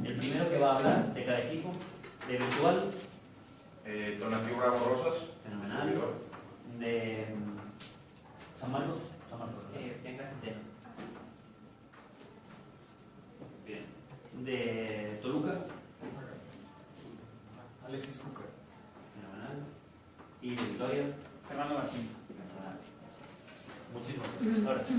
El primero que va a hablar de cada equipo, de virtual. Donativo Bravo Rosas. Fenomenal. De San Marcos. Bianca Centeno. Bien. De Toluca. Alexis Cuca. Fenomenal. Y de Victoria. Fernando Martín. Fenomenal. Muchísimas gracias. Ahora sí.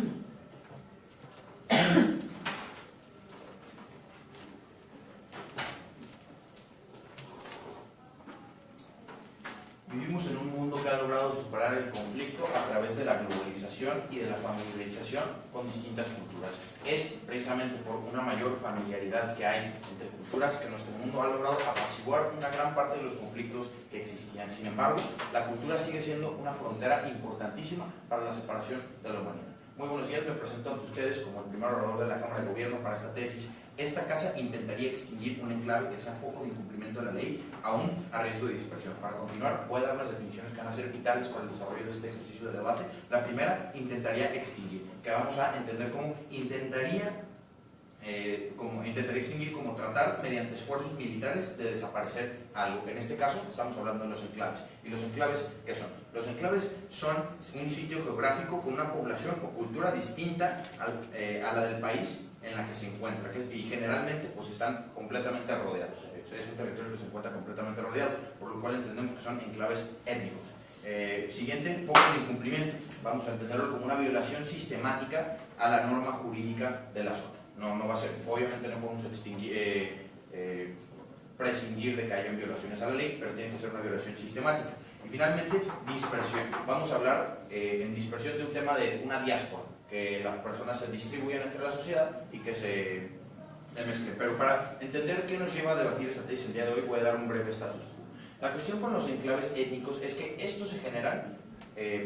Vivimos en un mundo que ha logrado superar el conflicto a través de la globalización y de la familiarización con distintas culturas. Es precisamente por una mayor familiaridad que hay entre culturas que nuestro mundo ha logrado apaciguar una gran parte de los conflictos que existían. Sin embargo, la cultura sigue siendo una frontera importantísima para la separación de la humanidad. Muy buenos días, me presento ante ustedes como el primer orador de la Cámara de Gobierno para esta tesis. Esta casa intentaría extinguir un enclave que sea foco de incumplimiento de la ley, aún a riesgo de dispersión. Para continuar, voy a dar las definiciones que van a ser vitales para el desarrollo de este ejercicio de debate. La primera, intentaría extinguir, que vamos a entender como intentaría extinguir, como tratar mediante esfuerzos militares de desaparecer algo. En este caso estamos hablando de los enclaves. ¿Y los enclaves qué son? Los enclaves son un sitio geográfico con una población o cultura distinta a la del país en la que se encuentra, y generalmente pues están completamente rodeados. Es un territorio que se encuentra completamente rodeado, por lo cual entendemos que son enclaves étnicos. Siguiente, foco de incumplimiento. Vamos a entenderlo como una violación sistemática a la norma jurídica de la zona. No va a ser, obviamente no podemos prescindir de que hayan violaciones a la ley, pero tiene que ser una violación sistemática. Y finalmente, dispersión. Vamos a hablar en dispersión de un tema de una diáspora, que las personas se distribuyan entre la sociedad y que se mezclen. Pero para entender qué nos lleva a debatir esta tesis el día de hoy, voy a dar un breve status quo. La cuestión con los enclaves étnicos es que estos se generan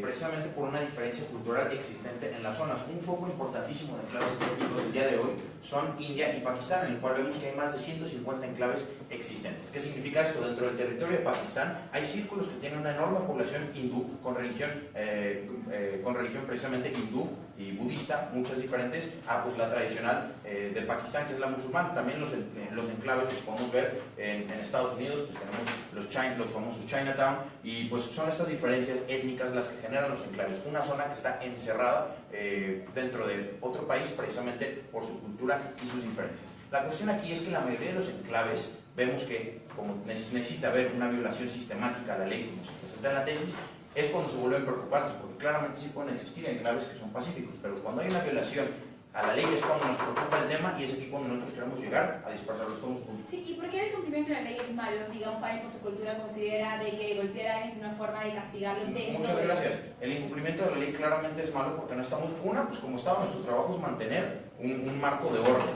precisamente por una diferencia cultural existente en las zonas. Un foco importantísimo de enclaves étnicos del día de hoy son India y Pakistán, en el cual vemos que hay más de 150 enclaves existentes. ¿Qué significa esto? Dentro del territorio de Pakistán hay círculos que tienen una enorme población hindú, con religión precisamente hindú y budista, muchas diferentes a pues la tradicional de Pakistán, que es la musulmana. También los enclaves que podemos ver en Estados Unidos, pues tenemos los famosos Chinatown, y pues son estas diferencias étnicas las que generan los enclaves. Una zona que está encerrada dentro de otro país precisamente por su cultura y sus diferencias. La cuestión aquí es que la mayoría de los enclaves vemos que, como necesita haber una violación sistemática a la ley, como se presenta en la tesis, es cuando se vuelven preocupantes, porque claramente sí pueden existir enclaves que son pacíficos, pero cuando hay una violación a la ley es cuando nos preocupa el tema, y es aquí cuando nosotros queremos llegar a dispersarlos todos juntos. Sí, ¿y por qué el cumplimiento de la ley es malo? Digamos, para por su cultura considera de que golpear a alguien es una forma de castigarlo. Muchas gracias. El incumplimiento de la ley claramente es malo porque no estamos, pues como Estado, nuestro trabajo es mantener un marco de orden.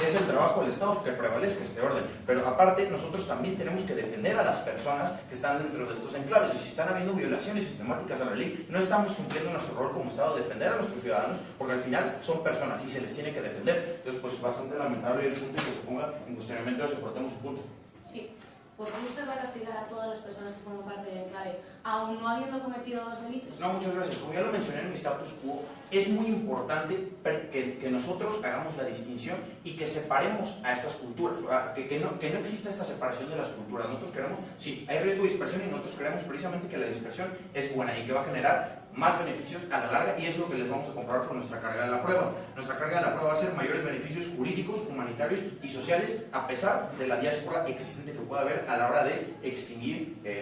Es el trabajo del Estado que prevalezca este orden. Pero aparte, nosotros también tenemos que defender a las personas que están dentro de estos enclaves. Y si están habiendo violaciones sistemáticas a la ley, no estamos cumpliendo nuestro rol como Estado de defender a nuestros ciudadanos, porque al final son personas y se les tiene que defender. Entonces, pues bastante lamentable el punto que se ponga en cuestionamiento de soportemos su punto. Sí, porque usted va a castigar a todas las personas que forman parte del enclave, aún no habiendo cometido los delitos. No, muchas gracias. Como ya lo mencioné en mi status quo, es muy importante que nosotros hagamos la distinción y que separemos a estas culturas, que no exista esta separación de las culturas. Nosotros queremos, sí, hay riesgo de dispersión, y nosotros creemos precisamente que la dispersión es buena y que va a generar más beneficios a la larga, y es lo que les vamos a comprobar con nuestra carga de la prueba. Nuestra carga de la prueba va a ser mayores beneficios jurídicos, humanitarios y sociales, a pesar de la diáspora existente que pueda haber a la hora de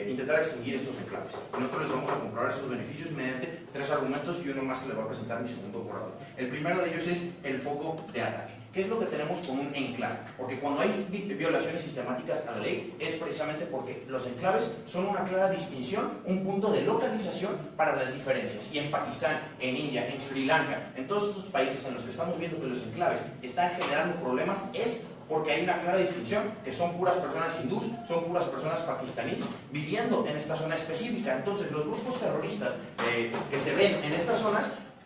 intentar extinguir estos enclaves. Nosotros les vamos a comprobar estos beneficios mediante 3 argumentos y uno más que les va a presentar mi segundo orador. El primero de ellos es el foco de ataque. ¿Qué es lo que tenemos con un enclave? Porque cuando hay violaciones sistemáticas a la ley es precisamente porque los enclaves son una clara distinción, un punto de localización para las diferencias. Y en Pakistán, en India, en Sri Lanka, en todos estos países en los que estamos viendo que los enclaves están generando problemas, es porque hay una clara distinción, que son puras personas hindús, son puras personas pakistaníes viviendo en esta zona específica. Entonces los grupos terroristas que se ven en estas zonas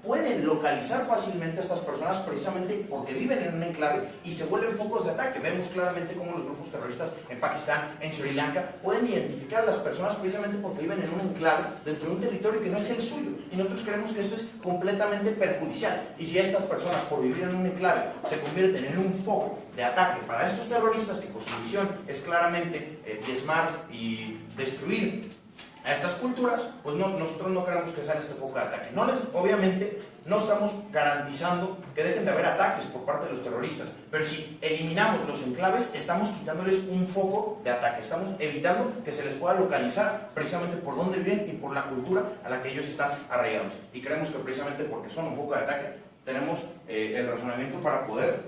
pueden localizar fácilmente a estas personas precisamente porque viven en un enclave y se vuelven focos de ataque. Vemos claramente cómo los grupos terroristas en Pakistán, en Sri Lanka, pueden identificar a las personas precisamente porque viven en un enclave dentro de un territorio que no es el suyo. Y nosotros creemos que esto es completamente perjudicial. Y si estas personas, por vivir en un enclave, se convierten en un foco de ataque para estos terroristas, que por su misión es claramente diezmar y destruir a estas culturas, pues nosotros no queremos que sea este foco de ataque. Obviamente no estamos garantizando que dejen de haber ataques por parte de los terroristas, pero si eliminamos los enclaves, estamos quitándoles un foco de ataque, estamos evitando que se les pueda localizar precisamente por dónde viven y por la cultura a la que ellos están arraigados. Y creemos que precisamente porque son un foco de ataque, tenemos el razonamiento para poder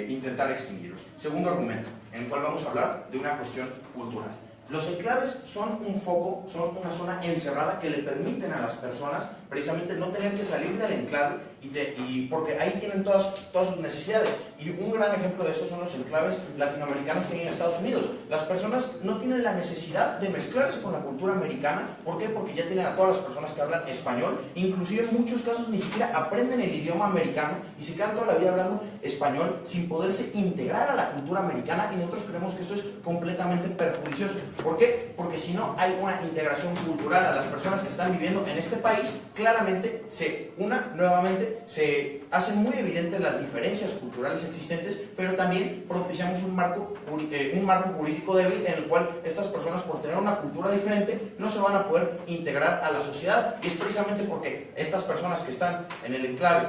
intentar extinguirlos. Segundo argumento, en el cual vamos a hablar de una cuestión cultural. Los enclaves son un foco, son una zona encerrada que le permiten a las personas precisamente no tener que salir del enclave y porque ahí tienen todas sus necesidades. Y un gran ejemplo de esto son los enclaves latinoamericanos que hay en Estados Unidos. Las personas no tienen la necesidad de mezclarse con la cultura americana. ¿Por qué? Porque ya tienen a todas las personas que hablan español. Inclusive en muchos casos ni siquiera aprenden el idioma americano y se quedan toda la vida hablando español sin poderse integrar a la cultura americana, y nosotros creemos que esto es completamente perjudicioso. ¿Por qué? Porque si no hay una integración cultural a las personas que están viviendo en este país, claramente nuevamente se hacen muy evidentes las diferencias culturales existentes, pero también propiciamos un marco jurídico débil en el cual estas personas, por tener una cultura diferente, no se van a poder integrar a la sociedad. Y es precisamente porque estas personas que están en el enclave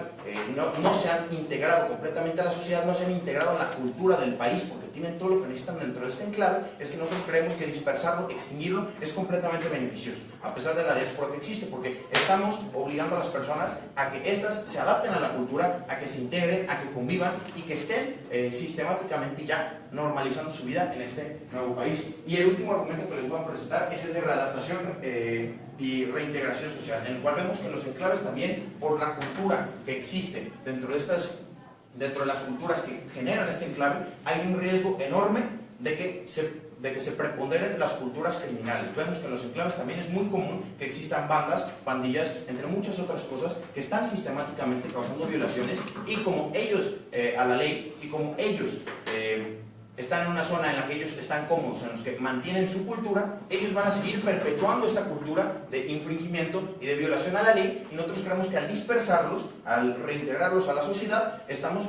no se han integrado completamente a la sociedad, no se han integrado a la cultura del país, porque tienen todo lo que necesitan dentro de este enclave, es que nosotros creemos que dispersarlo, extinguirlo, es completamente beneficioso, a pesar de la diáspora que existe, porque estamos obligando a las personas a que éstas se adapten a la cultura, a que se integren, a que convivan y que estén sistemáticamente ya normalizando su vida en este nuevo país. Y el último argumento que les voy a presentar es el de readaptación y reintegración social, en el cual vemos que los enclaves también, por la cultura que existe dentro de las culturas que generan este enclave, hay un riesgo enorme de que se preponderen las culturas criminales. Vemos que en los enclaves también es muy común que existan bandas, pandillas, entre muchas otras cosas, que están sistemáticamente causando violaciones, y como ellos a la ley, y como ellos están en una zona en la que ellos están cómodos, en los que mantienen su cultura, ellos van a seguir perpetuando esta cultura de infringimiento y de violación a la ley, y nosotros creemos que al dispersarlos, al reintegrarlos a la sociedad, estamos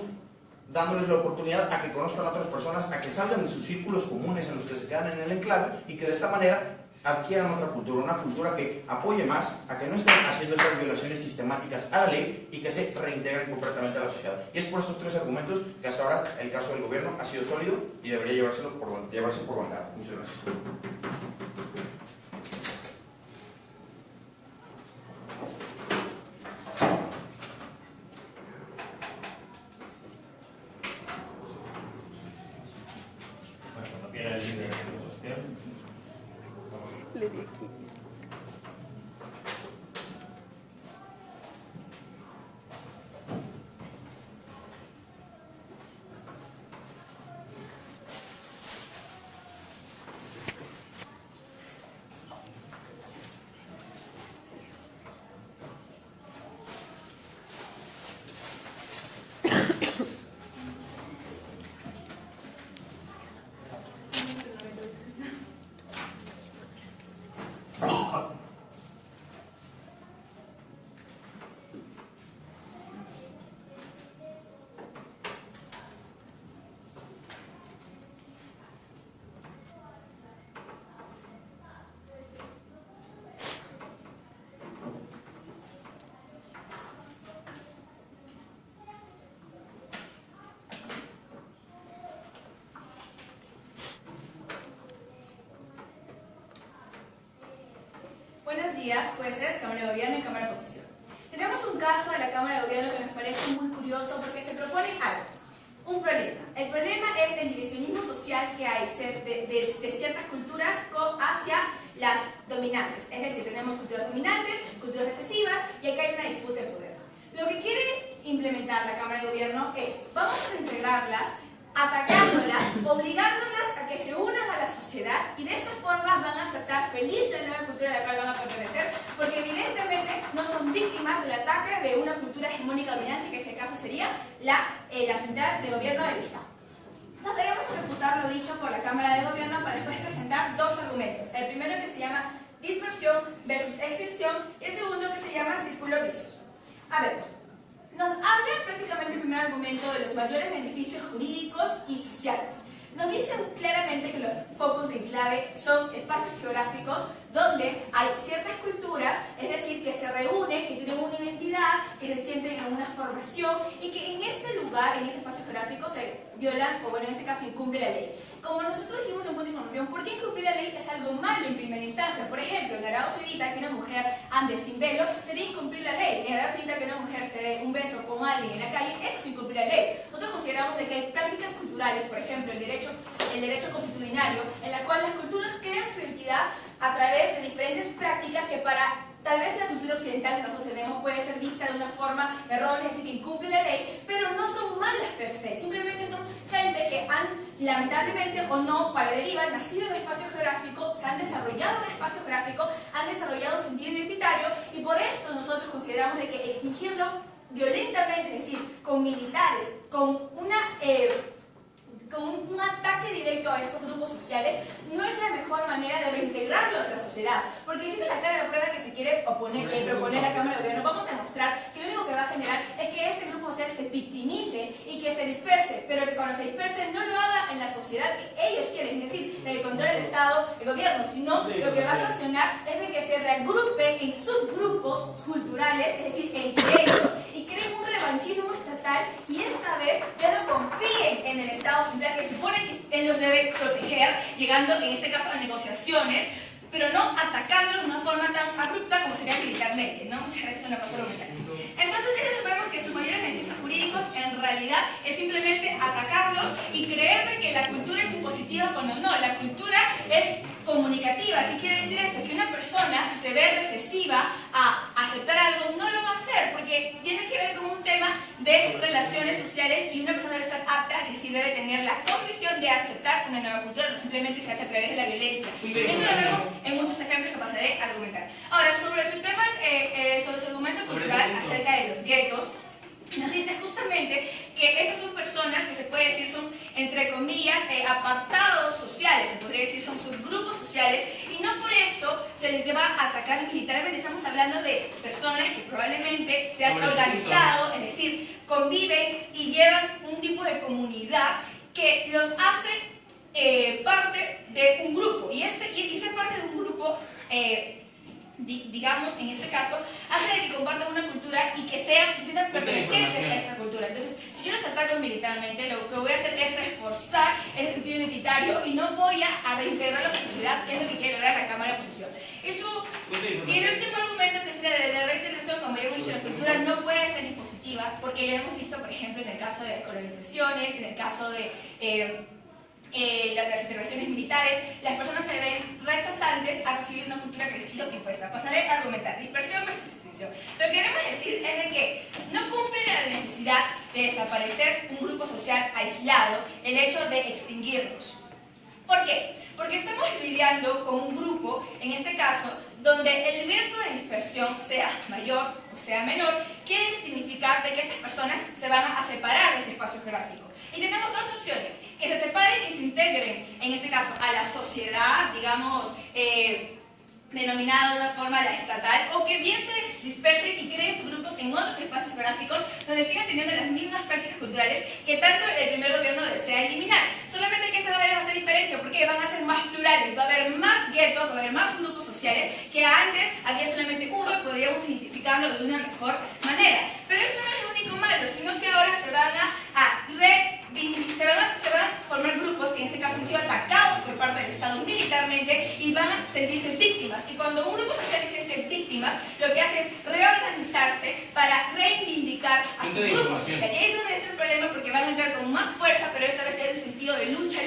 dándoles la oportunidad a que conozcan a otras personas, a que salgan de sus círculos comunes en los que se quedan en el enclave, y que de esta manera adquieran otra cultura, una cultura que apoye más a que no estén haciendo estas violaciones sistemáticas a la ley y que se reintegren completamente a la sociedad. Y es por estos tres argumentos que hasta ahora el caso del gobierno ha sido sólido y debería llevarse por bancada. Muchas gracias. Bueno, cuando quiera el líder de la exposición. Le di aquí. Buenos días, jueces, Cámara de Gobierno y Cámara de Oposición. Tenemos un caso de la Cámara de Gobierno que nos parece muy curioso porque se propone algo, un problema. El problema es el divisionismo social que hay de ciertas culturas hacia las dominantes. Es decir, tenemos culturas dominantes, culturas recesivas, y aquí hay una disputa de poder. Lo que quiere implementar la Cámara de Gobierno es, vamos a reintegrarlas, atacándolas, obligándolas a que que se unan a la sociedad y de esta forma van a aceptar feliz la nueva cultura a la cual van a pertenecer, porque evidentemente no son víctimas del ataque de una cultura hegemónica dominante, que en este caso sería la central de gobierno del Estado. Pasaremos a refutar lo dicho por la Cámara de Gobierno para después presentar dos argumentos. El primero, que se llama dispersión versus extinción, y el segundo, que se llama círculo vicioso. A ver, nos habla prácticamente el primer argumento de los mayores beneficios jurídicos y sociales. Nos dicen claramente que los focos de enclave son espacios geográficos donde hay ciertas culturas, es decir, que se reúnen, que tienen una identidad, que se sienten en una formación y que en este lugar, en ese espacio geográfico, se violan, o bueno, en este caso incumple la ley. Como nosotros dijimos en punto de información, ¿por qué incumplir la ley es algo malo en primera instancia? Por ejemplo, en Arao Saudita, que una mujer ande sin velo, sería incumplir la ley. En Arao Saudita, que una mujer se dé un beso con alguien en la calle, eso es incumplir la ley. Nosotros consideramos de que hay prácticas culturales, por ejemplo, el derecho constitucionario, en la cual las culturas crean su identidad a través de diferentes prácticas que para tal vez la cultura occidental que nosotros tenemos puede ser vista de una forma errónea, es decir, que incumple la ley, pero no son malas per se, simplemente son gente que han, lamentablemente o no, para la deriva, nacido en un espacio geográfico, se han desarrollado en un espacio geográfico, han desarrollado su sentido identitario, y por esto nosotros consideramos de que extinguirlo violentamente, es decir, con militares, con un ataque directo a estos grupos sociales, no es la mejor manera de reintegrarlos a la sociedad. Porque existe la cara de prueba que se quiere proponer la Cámara de Gobierno. Vamos a demostrar que lo único que va a generar es que este grupo social se victimice y que se disperse, pero que cuando se disperse no lo haga en la sociedad que ellos quieren, es decir, el control del Estado, el gobierno, sino lo que va a ocasionar es de que se reagrupen en subgrupos culturales, es decir, entre ellos, y creen un revanchismo estatal, y esta vez ya no confíen en el Estado central, que supone que él los debe proteger, llegando en este caso a negociaciones, pero no atacándolos de una forma tan abrupta como sería militarmente, ¿no? Muchas gracias, una cosa argumental. Entonces, ya vemos que sus mayores beneficios jurídicos en realidad es simplemente atacarlos y creer de que la cultura es impositiva cuando no, la cultura es comunicativa. ¿Qué quiere decir eso? Que una persona, si se ve recesiva a aceptar algo, no lo va a hacer, porque tiene que ver con un tema de relaciones sociales, y una persona debe estar apta, es decir, debe tener la convicción de aceptar una nueva cultura, no simplemente se hace a través de la violencia. Eso lo vemos en muchos ejemplos que pasaré a argumentar. Ahora, sobre su tema, sobre su argumento cultural acerca de los guetos, nos dice justamente que estas son personas que se puede decir son, entre comillas, apartados sociales, se podría decir son subgrupos sociales, y no por esto se les deba atacar militarmente. Estamos hablando de personas que probablemente se han organizado, es decir, conviven y llevan un tipo de comunidad que los hace parte de un grupo, y ser parte de un grupo, digamos, en este caso, hace de que compartan una cultura y que se sientan pertenecientes a esta cultura. Entonces, si yo los ataco militarmente, lo que voy a hacer es reforzar el sentido identitario y no voy a reintegrar a la sociedad, que es lo que quiere lograr la Cámara de Oposición. Eso, y el último argumento, que sería de la reintegración, como ya hemos dicho, la cultura no puede ser impositiva, porque ya hemos visto, por ejemplo, en el caso de las colonizaciones, en el caso de las intervenciones militares, las personas se ven rechazantes a recibir una cultura que les ha sido impuesta. Pasaré a argumentar dispersión versus extinción. Lo que queremos decir es de que no cumple la necesidad de desaparecer un grupo social aislado el hecho de extinguirlos. ¿Por qué? Porque estamos lidiando con un grupo, en este caso, donde el riesgo de dispersión sea mayor o sea menor, quiere significar de que estas personas se van a separar de ese espacio geográfico. Y tenemos dos opciones: que se separen y se integren, en este caso, a la sociedad, digamos, denominada de una forma la estatal, o que bien se dispersen y creen sus grupos en otros espacios geográficos donde sigan teniendo las mismas prácticas culturales que tanto el primer gobierno desea eliminar. Solamente que esta vez va a ser diferente, porque van a ser más plurales, va a haber más guetos, va a haber más grupos sociales, que antes había solamente uno y podríamos identificarlo de una mejor manera. Pero eso no es lo único malo, sino que ahora se van a formar grupos que en este caso han sido atacados por parte del Estado militarmente y van a sentirse víctimas. Y cuando un grupo social se siente víctimas, lo que hace es reorganizarse para reivindicar a su grupo social. Y ahí es donde entra el problema, porque van a entrar con más fuerza, pero esta vez hay un sentido de lucha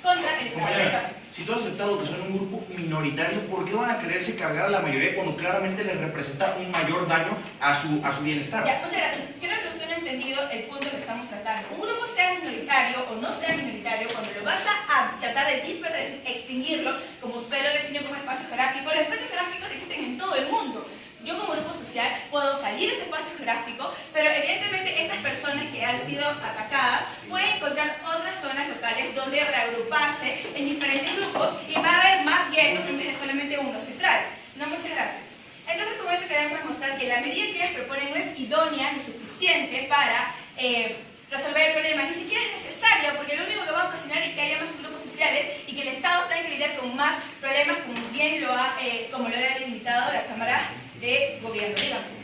contra el Estado. Si tú has aceptado que son un grupo minoritario, ¿por qué van a quererse cargar a la mayoría cuando claramente les representa un mayor daño a su bienestar? Ya, muchas gracias. Creo que usted no ha entendido el punto que estamos tratando. Un grupo sea minoritario o no sea minoritario, cuando lo vas a tratar de extinguirlo, como usted lo definió como espacio geográfico. Los espacios geográficos existen en todo el mundo. Yo como grupo social puedo salir de ese espacio geográfico, pero evidentemente estas personas que han sido atacadas pueden encontrar otras zonas locales donde reagruparse en diferentes grupos y va a haber más guetos en vez de solamente uno central. No, muchas gracias. Entonces con esto queremos demostrar que la medida que ellos proponen no es idónea ni suficiente para resolver el problema, ni siquiera es necesaria, porque lo único que va a ocasionar es que haya más grupos sociales y que el Estado tenga que lidiar con más problemas, como lo ha delimitado la Cámara de Gobierno. Dígame.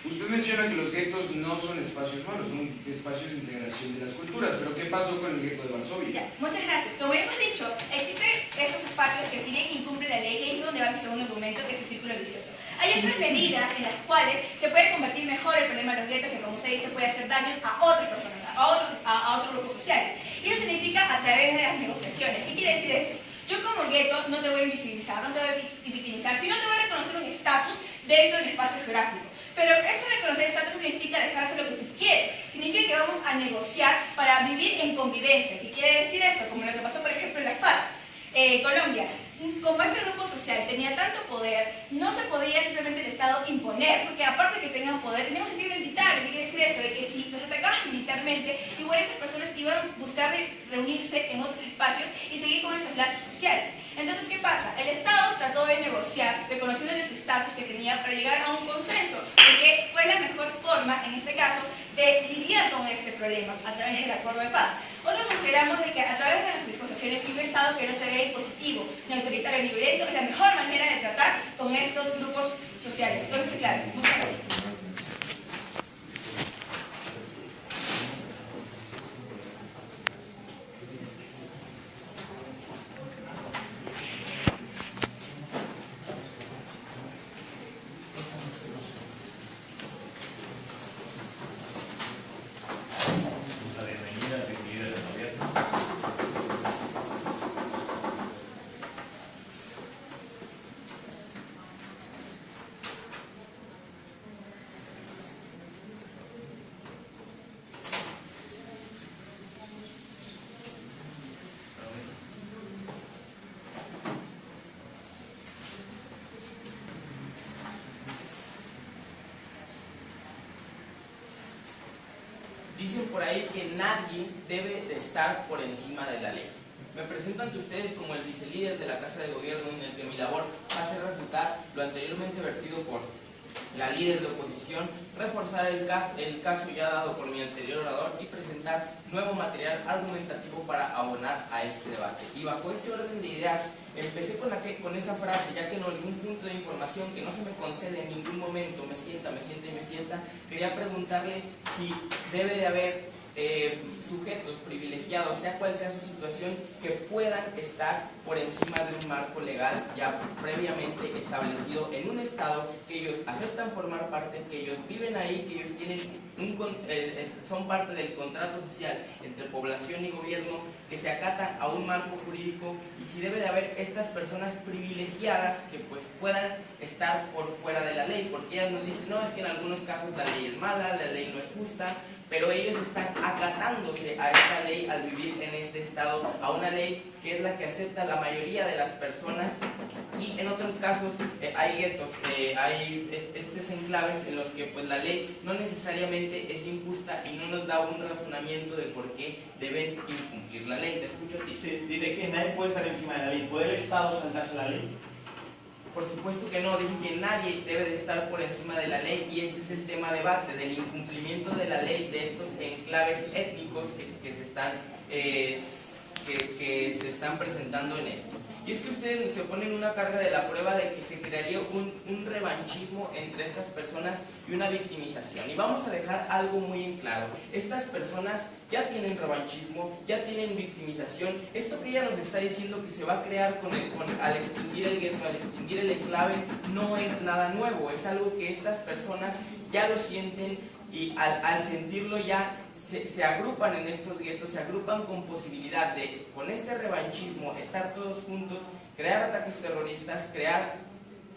Usted menciona que los guetos no son espacios malos, son espacios de integración de las culturas, pero ¿qué pasó con el gueto de Varsovia? Ya, muchas gracias. Como ya hemos dicho, existen estos espacios que si bien incumplen la ley, y es donde va mi segundo argumento, que es el círculo vicioso. Hay otras medidas en las cuales se puede combatir mejor el problema de los guetos, que como usted dice puede hacer daños a otras personas, a otros grupos sociales. Y eso significa a través de las negociaciones. ¿Qué quiere decir esto? Yo como gueto no te voy a invisibilizar, no te voy a victimizar, sino te voy a reconocer un estatus dentro del espacio geográfico. Pero eso reconocer estatus significa dejar hacer lo que tú quieres. Significa que vamos a negociar para vivir en convivencia. ¿Qué quiere decir esto? Como lo que pasó, por ejemplo, en la FARC, Colombia. Como este grupo social tenía tanto poder, no se podía simplemente el Estado imponer, porque aparte de que tenían poder, teníamos un límite militar. ¿Qué quiere decir esto? De que si los atacaban militarmente, igual estas personas iban a buscar reunirse en otros espacios y seguir con esos lazos sociales. Entonces, ¿qué pasa? El Estado trató de negociar, reconociéndole su estatus que tenía para llegar a un consenso, porque fue la mejor forma, en este caso, de lidiar con este problema a través del acuerdo de paz. Otros consideramos de que a través de las disposiciones y un Estado que no se vea impositivo, ni autoritario, ni violento, es la mejor manera de tratar con estos grupos sociales. Con eso claro. Muchas gracias. Dicen por ahí que nadie debe de estar por encima de la ley. Me presento ante ustedes como el vicelíder de la Casa de Gobierno, en el que mi labor va a ser refutar lo anteriormente vertido por la líder de oposición, reforzar el caso ya dado por mi anterior orador y presentar nuevo material argumentativo para abonar a este debate. Y bajo ese orden de ideas, empecé con esa frase, ya que en algún punto de información que no se me concede en ningún momento, me sienta, quería preguntarle si debe de haber sujetos privilegiados, sea cual sea su situación, que puedan estar por encima de un marco legal ya previamente establecido en un estado, que ellos aceptan formar parte, que ellos viven ahí, que ellos tienen son parte del contrato social entre población y gobierno, que se acatan a un marco jurídico, y si debe de haber estas personas privilegiadas que pues puedan estar por fuera de la ley, porque ellas nos dicen, no, es que en algunos casos la ley es mala, la ley no es justa, pero ellos están acatándose a esta ley al vivir en este estado, a una ley que es la que acepta la mayoría de las personas, y en otros casos hay guetos, hay estos enclaves en los que pues la ley no necesariamente es injusta y no nos da un razonamiento de por qué deben incumplir la ley. Te escucho a ti. Sí, diré que nadie puede estar encima de la ley. ¿Puede el Estado saltarse la ley? Por supuesto que no, dicen que nadie debe de estar por encima de la ley, y este es el tema de debate, del incumplimiento de la ley de estos enclaves étnicos que se están presentando en esto. Y es que ustedes se ponen una carga de la prueba de que se crearía un revanchismo entre estas personas y una victimización. Y vamos a dejar algo muy en claro. Estas personas ya tienen revanchismo, ya tienen victimización. Esto que ella nos está diciendo que se va a crear al extinguir el gueto, al extinguir el enclave, no es nada nuevo. Es algo que estas personas ya lo sienten, y al sentirlo ya se agrupan en estos guetos, se agrupan con posibilidad de, con este revanchismo, estar todos juntos, crear ataques terroristas, crear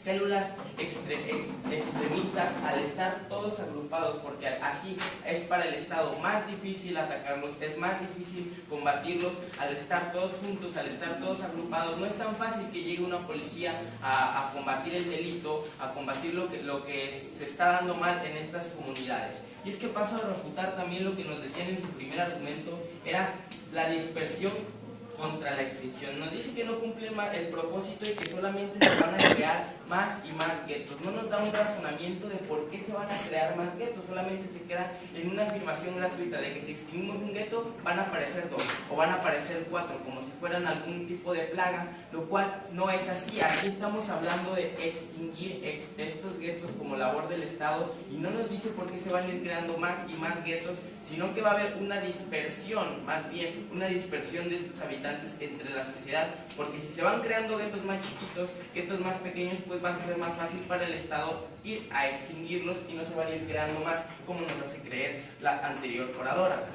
células extremistas al estar todos agrupados, porque así es para el Estado más difícil atacarlos, es más difícil combatirlos al estar todos juntos, al estar todos agrupados. No es tan fácil que llegue una policía a combatir el delito, a combatir lo que se está dando mal en estas comunidades. Y es que paso a refutar también lo que nos decían en su primer argumento, era la dispersión contra la extinción. Nos dice que no cumple el propósito y que solamente se van a crear más y más guetos. No nos da un razonamiento de por qué se van a crear más guetos, solamente se queda en una afirmación gratuita de que si extinguimos un gueto van a aparecer 2 o van a aparecer 4, como si fueran algún tipo de plaga, lo cual no es así. Aquí estamos hablando de extinguir estos guetos como labor del Estado, y no nos dice por qué se van a ir creando más y más guetos, sino que va a haber una dispersión, más bien una dispersión de estos habitantes entre la sociedad, porque si se van creando guetos más chiquitos, guetos más pequeños, pues va a ser más fácil para el Estado ir a extinguirlos y no se van a ir creando más, como nos hace creer la anterior oradora.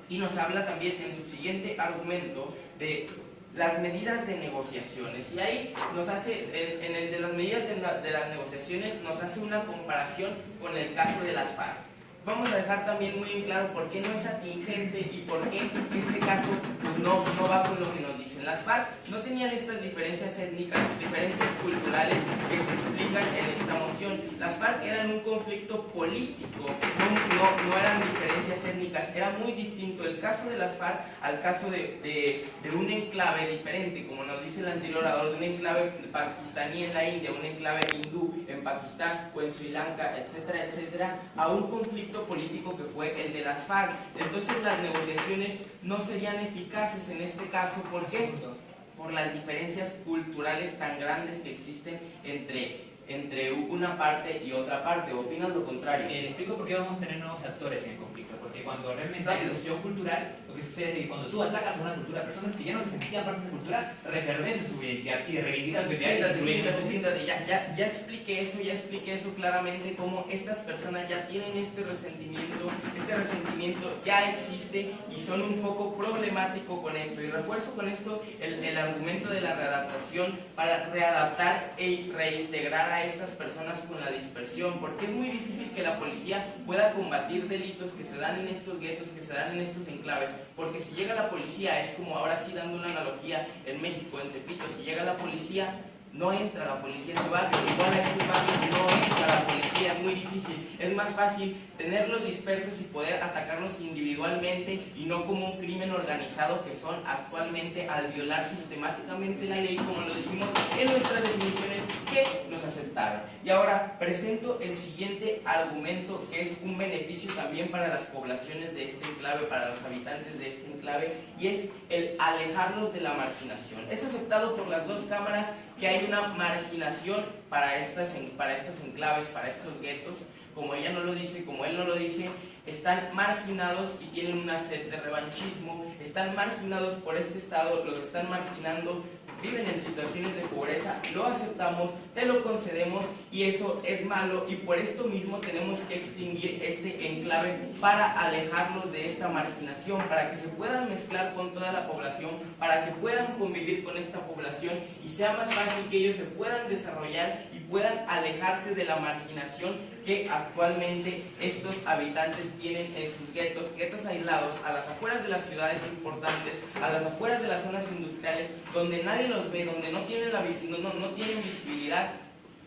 Y nos habla también en su siguiente argumento de las medidas de negociaciones, y ahí nos hace, en el de las medidas de las negociaciones, nos hace una comparación con el caso de las FARC. Vamos a dejar también muy en claro por qué no es atingente y por qué este caso pues, no va con lo que nos dicen. Las FARC no tenían estas diferencias étnicas, diferencias culturales que se explican en esta moción. Las FARC eran un conflicto político, no eran diferencias étnicas, era muy distinto el caso de las FARC al caso de un enclave diferente, como nos dice el anterior orador, de un enclave pakistaní en la India, un enclave hindú en Pakistán o en Sri Lanka, etcétera, etcétera, a un conflicto político que fue el de las FARC. Entonces las negociaciones no serían eficaces en este caso. ¿Por qué? Por las diferencias culturales tan grandes que existen entre una parte y otra parte. ¿Opinas lo contrario? Le explico por qué vamos a tener nuevos actores en el conflicto. Porque cuando realmente hay erosión cultural, lo que sucede es que cuando tú atacas a una cultura, personas que ya no se sentían parte de esa cultura, refermecen su identidad y reivindican su identidad. Siéntate, ya expliqué eso claramente, cómo estas personas ya tienen este resentimiento ya existe y son un foco problemático con esto. Y refuerzo con esto el argumento de la readaptación para readaptar e reintegrar a estas personas con la dispersión, porque es muy difícil que la policía pueda combatir delitos que se dan en estos guetos, que se dan en estos enclaves, porque si llega la policía, es como ahora sí dando una analogía en México, en Tepito, si llega la policía, no entra la policía a su barrio, igual a este barrio no entra la policía, es muy difícil. Es más fácil tenerlos dispersos y poder atacarlos individualmente y no como un crimen organizado que son actualmente al violar sistemáticamente la ley, como lo dijimos en nuestras definiciones que nos aceptaron. Y ahora presento el siguiente argumento, que es un beneficio también para las poblaciones de este enclave, para los habitantes de este enclave, y es el alejarlos de la marginación. Es aceptado por las dos cámaras que hay una marginación para estos enclaves, para estos guetos. Como ella no lo dice, como él no lo dice, están marginados y tienen una sed de revanchismo, están marginados por este Estado, los están marginando, viven en situaciones de pobreza, lo aceptamos, te lo concedemos y eso es malo, y por esto mismo tenemos que extinguir este enclave para alejarlos de esta marginación, para que se puedan mezclar con toda la población, para que puedan convivir con esta población y sea más fácil que ellos se puedan desarrollar y puedan alejarse de la marginación que actualmente estos habitantes tienen en sus guetos aislados, a las afueras de las ciudades importantes, a las afueras de las zonas industriales, donde nadie los ve, donde no tienen visibilidad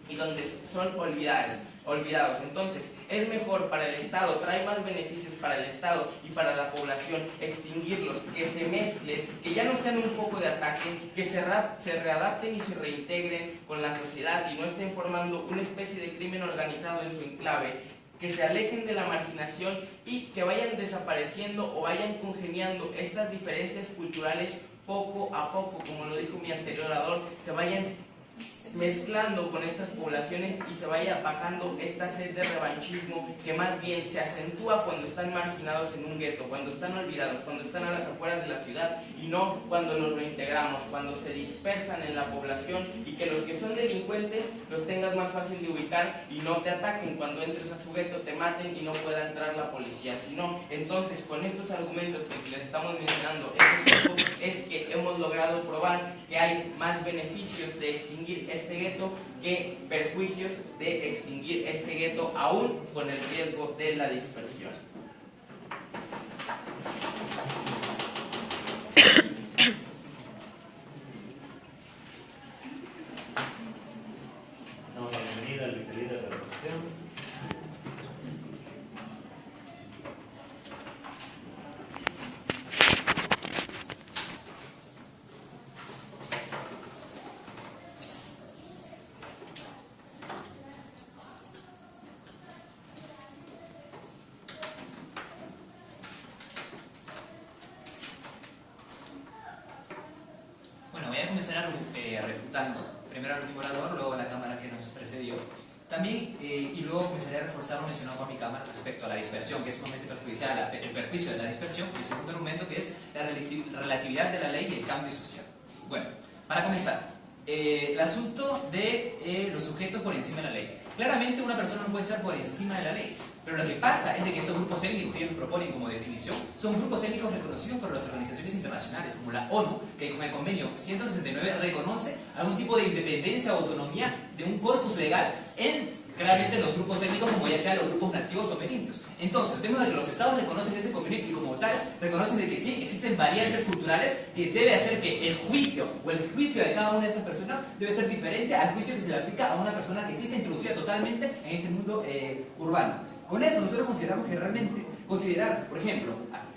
y donde son olvidados. Entonces, es mejor para el Estado, trae más beneficios para el Estado y para la población extinguirlos, que se mezclen, que ya no sean un foco de ataque, que se readapten y se reintegren con la sociedad y no estén formando una especie de crimen organizado en su enclave, que se alejen de la marginación y que vayan desapareciendo o vayan congeniando estas diferencias culturales poco a poco, como lo dijo mi anterior orador, se vayan mezclando con estas poblaciones y se vaya bajando esta sed de revanchismo que más bien se acentúa cuando están marginados en un gueto, cuando están olvidados, cuando están a las afueras de la ciudad y no cuando los reintegramos, cuando se dispersan en la población y que los que son delincuentes los tengas más fácil de ubicar y no te ataquen cuando entres a su gueto, te maten y no pueda entrar la policía. Si no, entonces con estos argumentos que les estamos mencionando, es que hemos logrado probar que hay más beneficios de extinguir este gueto que perjuicios de extinguir este gueto aún con el riesgo de la dispersión. Damos la bienvenida al vicelíder de la oposición. Bueno, voy a comenzar refutando primero al último orador, luego a la cámara que nos precedió. También, y luego comenzaré a reforzar lo mencionado por mi cámara respecto a la dispersión, que es sumamente perjudicial, el perjuicio de la dispersión, y el segundo argumento que es la relatividad de la ley y el cambio social. Bueno, para comenzar, el asunto de los sujetos por encima de la ley. Claramente una persona no puede estar por encima de la ley, pero lo que pasa es de que estos grupos étnicos que ellos proponen como definición son grupos étnicos reconocidos por las organizaciones internacionales como la ONU, que con el convenio 169 reconoce algún tipo de independencia o autonomía de un corpus legal en claramente los grupos étnicos, como ya sean los grupos nativos o merindios. Entonces, vemos de que los estados reconocen ese convenio y como tal reconocen de que sí existen variantes culturales que debe hacer que el juicio o el juicio de cada una de esas personas debe ser diferente al juicio que se le aplica a una persona que sí está introducida totalmente en este mundo urbano. Con eso nosotros consideramos que realmente considerar, por ejemplo,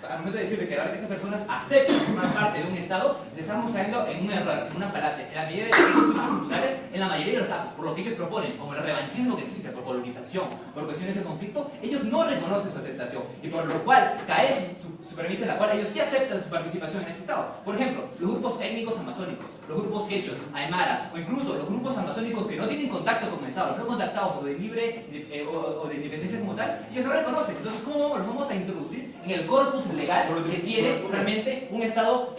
al momento de decir que realmente estas personas aceptan formar parte de un estado, le estamos cayendo en un error, en una falacia, en la medida de que los grupos culturales, en la mayoría de los casos, por lo que ellos proponen, como el revanchismo que existe por colonización, por cuestiones de conflicto, ellos no reconocen su aceptación, y por lo cual cae su premisa en la cual ellos sí aceptan su participación en ese estado. Por ejemplo, los grupos étnicos amazónicos, los grupos quechos, aymara, o incluso los grupos amazónicos que no tienen contacto con el estado, no contactados o de libre o de independencia como tal, ellos no reconocen. Entonces, ¿cómo los vamos a introducir en el corpus legal que tiene realmente un estado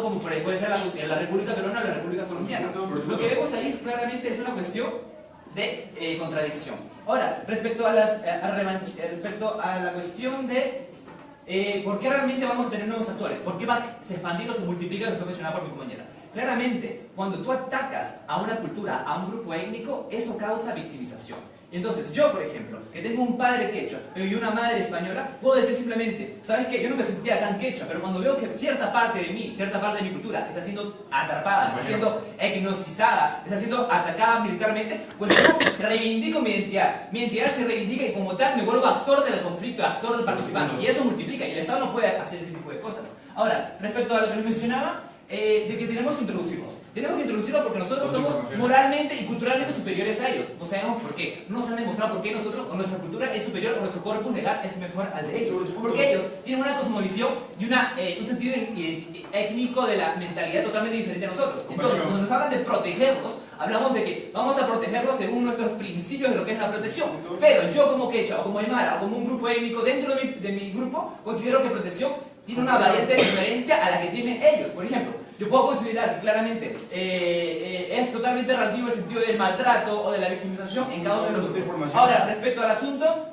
como puede ser la República Peruana o la República Colombiana? Lo que vemos ahí claramente es una cuestión de contradicción. Ahora, respecto a la cuestión de ¿por qué realmente vamos a tener nuevos actores? ¿Por qué va a expandir o se multiplica, como fue mencionado por mi compañera? Claramente, cuando tú atacas a una cultura, a un grupo étnico, eso causa victimización. Entonces, yo, por ejemplo, que tengo un padre quechua y una madre española, puedo decir simplemente, ¿sabes qué? Yo no me sentía tan quechua, pero cuando veo que cierta parte de mí, cierta parte de mi cultura está siendo atrapada, está siendo etnicizada, está siendo atacada militarmente, pues yo reivindico mi identidad. Mi identidad se reivindica y como tal me vuelvo actor del conflicto, actor del participante. Y eso multiplica y el Estado no puede hacer ese tipo de cosas. Ahora, respecto a lo que les mencionaba, de que tenemos que introducirlos. Tenemos que introducirlo porque nosotros somos moralmente y culturalmente superiores a ellos. No sabemos por qué. No nos han demostrado por qué nosotros, o nuestra cultura es superior, o nuestro corpus legal es mejor al de ellos. Porque ellos tienen una cosmovisión y un sentido étnico de la mentalidad totalmente diferente a nosotros. Entonces, cuando nos hablan de protegerlos, hablamos de que vamos a protegerlos según nuestros principios de lo que es la protección. Pero yo como quechua, o como aymara, o como un grupo étnico dentro de mi grupo, considero que protección tiene una variante diferente a la que tienen ellos. Por ejemplo, yo puedo considerar que claramente es totalmente relativo el sentido del maltrato o de la victimización en cada uno de los grupos. Ahora, respecto al asunto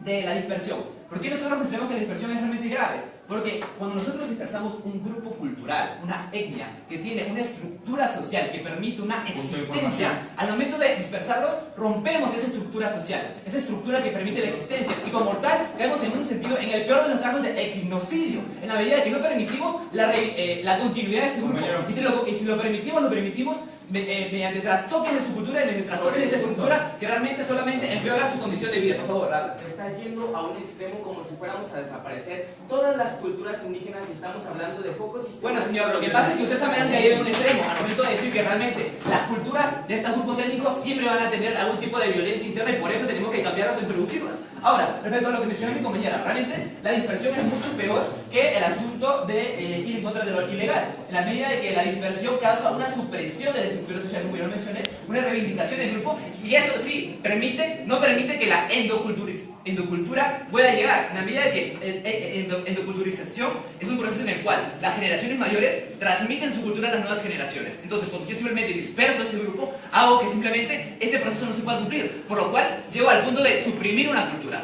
de la dispersión, ¿por qué nosotros consideramos que la dispersión es realmente grave? Porque cuando nosotros dispersamos un grupo cultural, una etnia, que tiene una estructura social que permite una existencia, al momento de dispersarlos, rompemos esa estructura social, esa estructura que permite la existencia, y como tal, caemos en un sentido, en el peor de los casos, de etnocidio, en la medida de que no permitimos la continuidad de este grupo, y si lo permitimos mediante trastoques de su cultura y mediante trastoques de esa estructura que realmente solamente empeora su condición de vida. Por favor, está yendo a un extremo como si fuéramos a desaparecer todas las culturas indígenas y estamos hablando de focos sistemas. Bueno, señor, lo que pasa es que usted también ha caído en un extremo al momento de decir que realmente las culturas de estos grupos étnicos siempre van a tener algún tipo de violencia interna y por eso tenemos que cambiarlas o introducirlas. Ahora, respecto a lo que mencionó mi compañera, realmente la dispersión es mucho peor que el asunto de ir en contra de lo ilegal. En la medida de que la dispersión causa una supresión de la estructura social, como yo lo mencioné, una reivindicación del grupo, y eso sí, no permite que la endocultura pueda llegar. En la medida de que endoculturización es un proceso en el cual las generaciones mayores transmiten su cultura a las nuevas generaciones. Entonces, cuando yo simplemente disperso a ese grupo, hago que simplemente ese proceso no se pueda cumplir, por lo cual llego al punto de suprimir una cultura.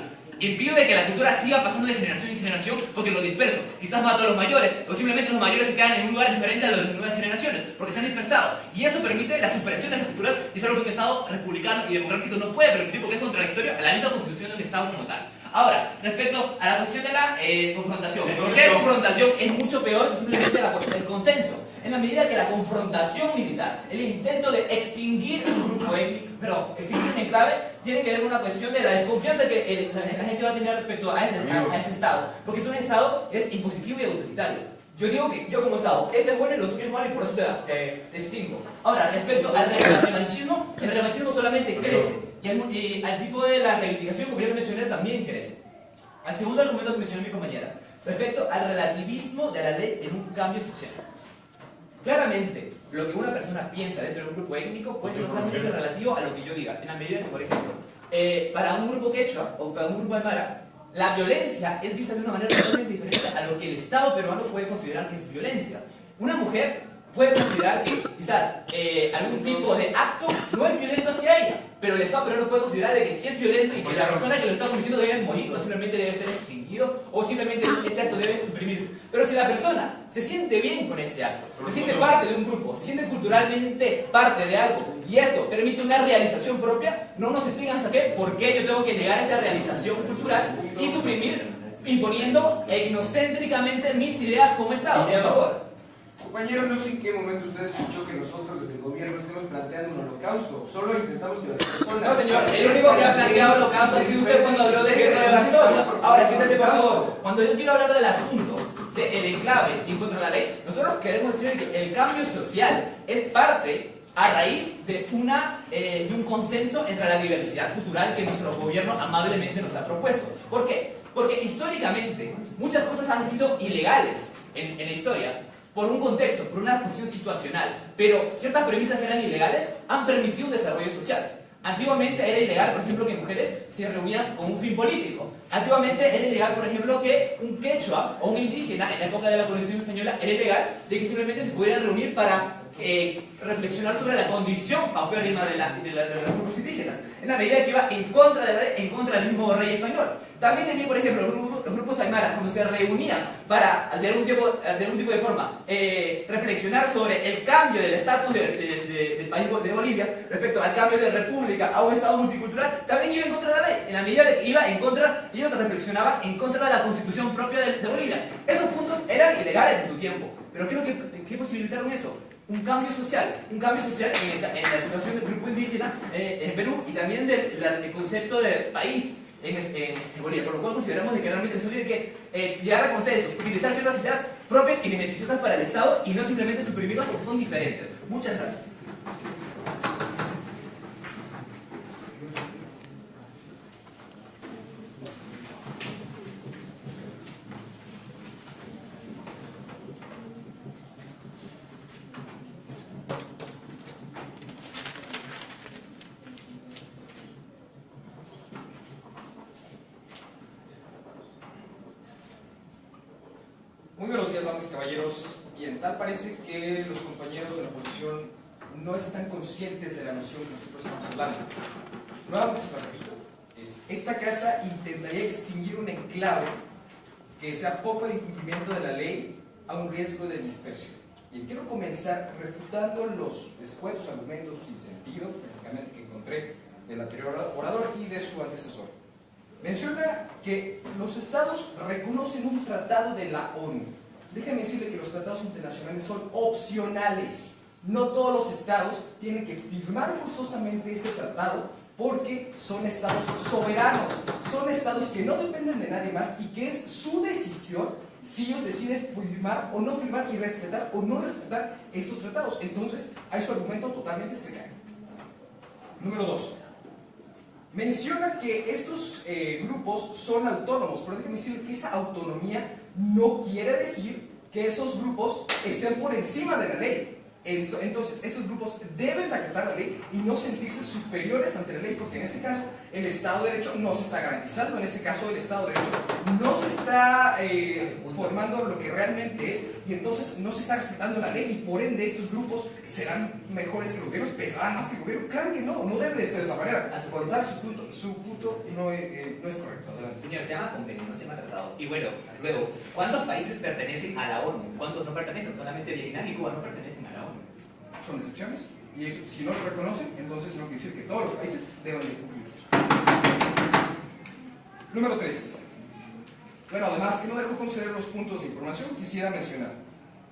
impide que la cultura siga pasando de generación en generación porque lo disperso. Quizás mato a los mayores, o simplemente los mayores se quedan en un lugar diferente a los de las nuevas generaciones, porque se han dispersado. Y eso permite la supresión de las culturas, y es algo que un Estado republicano y democrático no puede permitir porque es contradictorio a la misma constitución de un Estado como tal. Ahora, respecto a la cuestión de la confrontación, ¿por qué la confrontación es mucho peor que simplemente el consenso? En la medida que la confrontación militar, el intento de extinguir un grupo étnico, pero extinguir un enclave, tiene que ver con una cuestión de la desconfianza que la gente va a tener respecto a ese Estado. Porque si un Estado es impositivo y autoritario. Yo digo que yo como Estado, este es bueno y lo tuyo es malo y por eso te extingo. Ahora, respecto al revanchismo, el revanchismo solamente crece. Y al tipo de la reivindicación, como ya lo mencioné, también crece. Al segundo argumento que mencionó mi compañera, respecto al relativismo de la ley en un cambio social. Claramente, lo que una persona piensa dentro de un grupo étnico puede ser totalmente relativo a lo que yo diga. En la medida que, por ejemplo, para un grupo quechua o para un grupo aymara, la violencia es vista de una manera totalmente diferente a lo que el Estado peruano puede considerar que es violencia. Una mujer puede considerar que quizás algún tipo de acto no es violento hacia ella, pero el Estado peruano puede considerar de que sí es violento y que la persona que lo está cometiendo debe morir, o simplemente debe ser extinguido, o simplemente ese acto debe suprimirse. Pero si la persona se siente bien con ese acto, se siente parte de un grupo, se siente culturalmente parte de algo, y esto permite una realización propia, no nos explican hasta qué, por qué yo tengo que negar esa realización cultural y suprimir, imponiendo etnocéntricamente mis ideas como Estado. Por favor. Compañero, no sé en qué momento usted escuchó que nosotros desde el gobierno estemos planteando un holocausto. Solo intentamos que las personas... No, señor, el único que ha planteado holocausto ha sido usted cuando habló de guerra de Varsovia. Ahora, siéntese por favor. Cuando yo quiero hablar del asunto del enclave en contra de la ley, nosotros queremos decir que el cambio social es parte a raíz de un consenso entre la diversidad cultural que nuestro gobierno amablemente nos ha propuesto. ¿Por qué? Porque históricamente muchas cosas han sido ilegales en la historia, por un contexto, por una cuestión situacional, pero ciertas premisas que eran ilegales han permitido un desarrollo social. Antiguamente era ilegal, por ejemplo, que mujeres se reunían con un fin político. Antiguamente era ilegal, por ejemplo, que un quechua o un indígena, en la época de la colonización española, era ilegal de que simplemente se pudieran reunir para reflexionar sobre la condición paupérrima de los grupos indígenas, en la medida que iba en contra de la ley, en contra del mismo rey español. También tenía, por ejemplo, los grupos aymaras, cuando se reunían para, de algún tipo de forma, reflexionar sobre el cambio del estatus del país de Bolivia respecto al cambio de república a un estado multicultural, también iba en contra de la ley, en la medida de que iba en contra, ellos reflexionaban en contra de la constitución propia de Bolivia. Esos puntos eran ilegales en su tiempo, pero ¿qué posibilitaron eso? Un cambio social en la situación del grupo indígena en Perú y también del concepto de país en Bolivia, por lo cual consideramos de que realmente eso tiene que llegar a consensos, utilizar ciertas ideas propias y beneficiosas para el Estado y no simplemente suprimirlas porque son diferentes. Muchas gracias. Muy buenos días, damas y caballeros. Bien, tal parece que los compañeros de la oposición no están conscientes de la noción que nosotros estamos hablando. Nuevamente se lo repito. Esta casa intentaría extinguir un enclave que se apoca al incumplimiento de la ley a un riesgo de dispersión. Y quiero comenzar refutando los escuetos argumentos sin sentido, prácticamente, que encontré del anterior orador y de su antecesor. Menciona que los estados reconocen un tratado de la ONU. Déjame decirle que los tratados internacionales son opcionales. No todos los estados tienen que firmar forzosamente ese tratado porque son estados soberanos. Son estados que no dependen de nadie más y que es su decisión si ellos deciden firmar o no firmar y respetar o no respetar estos tratados. Entonces, a su argumento totalmente se cae. Número 2. Menciona que estos grupos son autónomos, pero déjeme decirle que esa autonomía no quiere decir que esos grupos estén por encima de la ley. Entonces, estos grupos deben acatar la ley y no sentirse superiores ante la ley, porque en este caso el Estado de Derecho no se está garantizando, en este caso el Estado de Derecho no se está formando lo que realmente es, y entonces no se está respetando la ley, y por ende estos grupos serán mejores que gobiernos, pesarán más que gobierno. Claro que no debe de ser de esa manera. Por su punto no es correcto. Adelante. Señor, se llama convenio, no se llama tratado. Y bueno, luego, ¿cuántos países pertenecen a la ONU? ¿Cuántos no pertenecen? Solamente Vietnam y Cuba no pertenecen a la ONU. Son excepciones, y eso, si no lo reconocen, entonces no quiere decir que todos los países deban de cumplirlos. Número 3. Bueno, además que no dejo conceder los puntos de información, quisiera mencionar.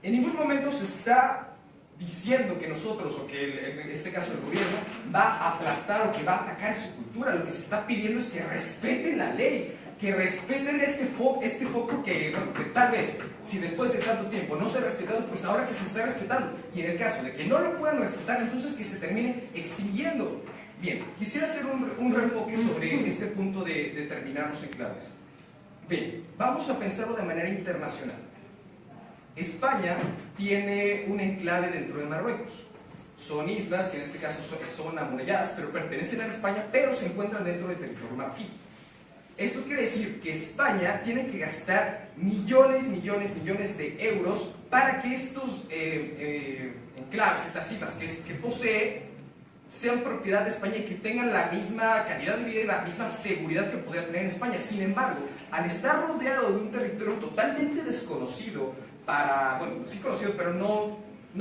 En ningún momento se está diciendo que nosotros, o que en este caso el gobierno, va a aplastar o que va a atacar su cultura. Lo que se está pidiendo es que respeten la ley, que respeten este foco que tal vez, si después de tanto tiempo no se ha respetado, pues ahora que se está respetando. Y en el caso de que no lo puedan respetar, entonces que se termine extinguiendo. Bien, quisiera hacer un reenfoque sobre este punto de determinar los enclaves. Bien, vamos a pensarlo de manera internacional. España tiene un enclave dentro de Marruecos. Son islas que en este caso son amuralladas, pero pertenecen a España, pero se encuentran dentro del territorio marroquí. Esto quiere decir que España tiene que gastar millones de euros para que estos enclaves, estas islas que posee, sean propiedad de España y que tengan la misma calidad de vida y la misma seguridad que podría tener en España. Sin embargo, al estar rodeado de un territorio totalmente desconocido, bueno, sí conocido, pero no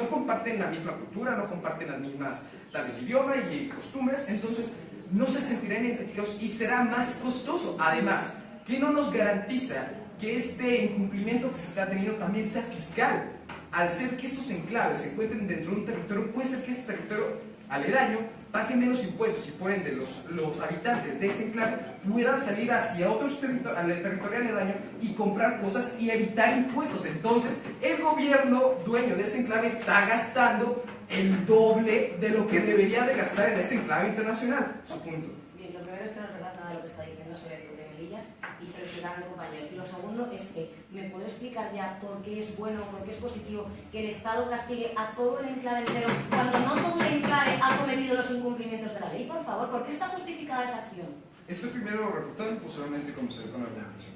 comparten la misma cultura, no comparten las mismas, tal vez, idioma y costumbres, entonces no se sentirán identificados y será más costoso. Además, ¿qué no nos garantiza que este incumplimiento que se está teniendo también sea fiscal? Al ser que estos enclaves se encuentren dentro de un territorio, puede ser que ese territorio aledaño pague menos impuestos y por ende los habitantes de ese enclave puedan salir hacia otros al territorio aledaño y comprar cosas y evitar impuestos. Entonces, el gobierno dueño de ese enclave está gastando el doble de lo que debería de gastar en ese enclave internacional. Su punto. Bien, lo primero es que no es verdad nada de lo que está diciendo sobre de Melilla y se lo explica a mi compañero. Y lo segundo es que me puedo explicar ya por qué es bueno, por qué es positivo que el Estado castigue a todo el enclave entero cuando no todo el enclave ha cometido los incumplimientos de la ley. Por favor, ¿por qué está justificada esa acción? Estoy primero refutando y posteriormente comenzaré con la argumentación.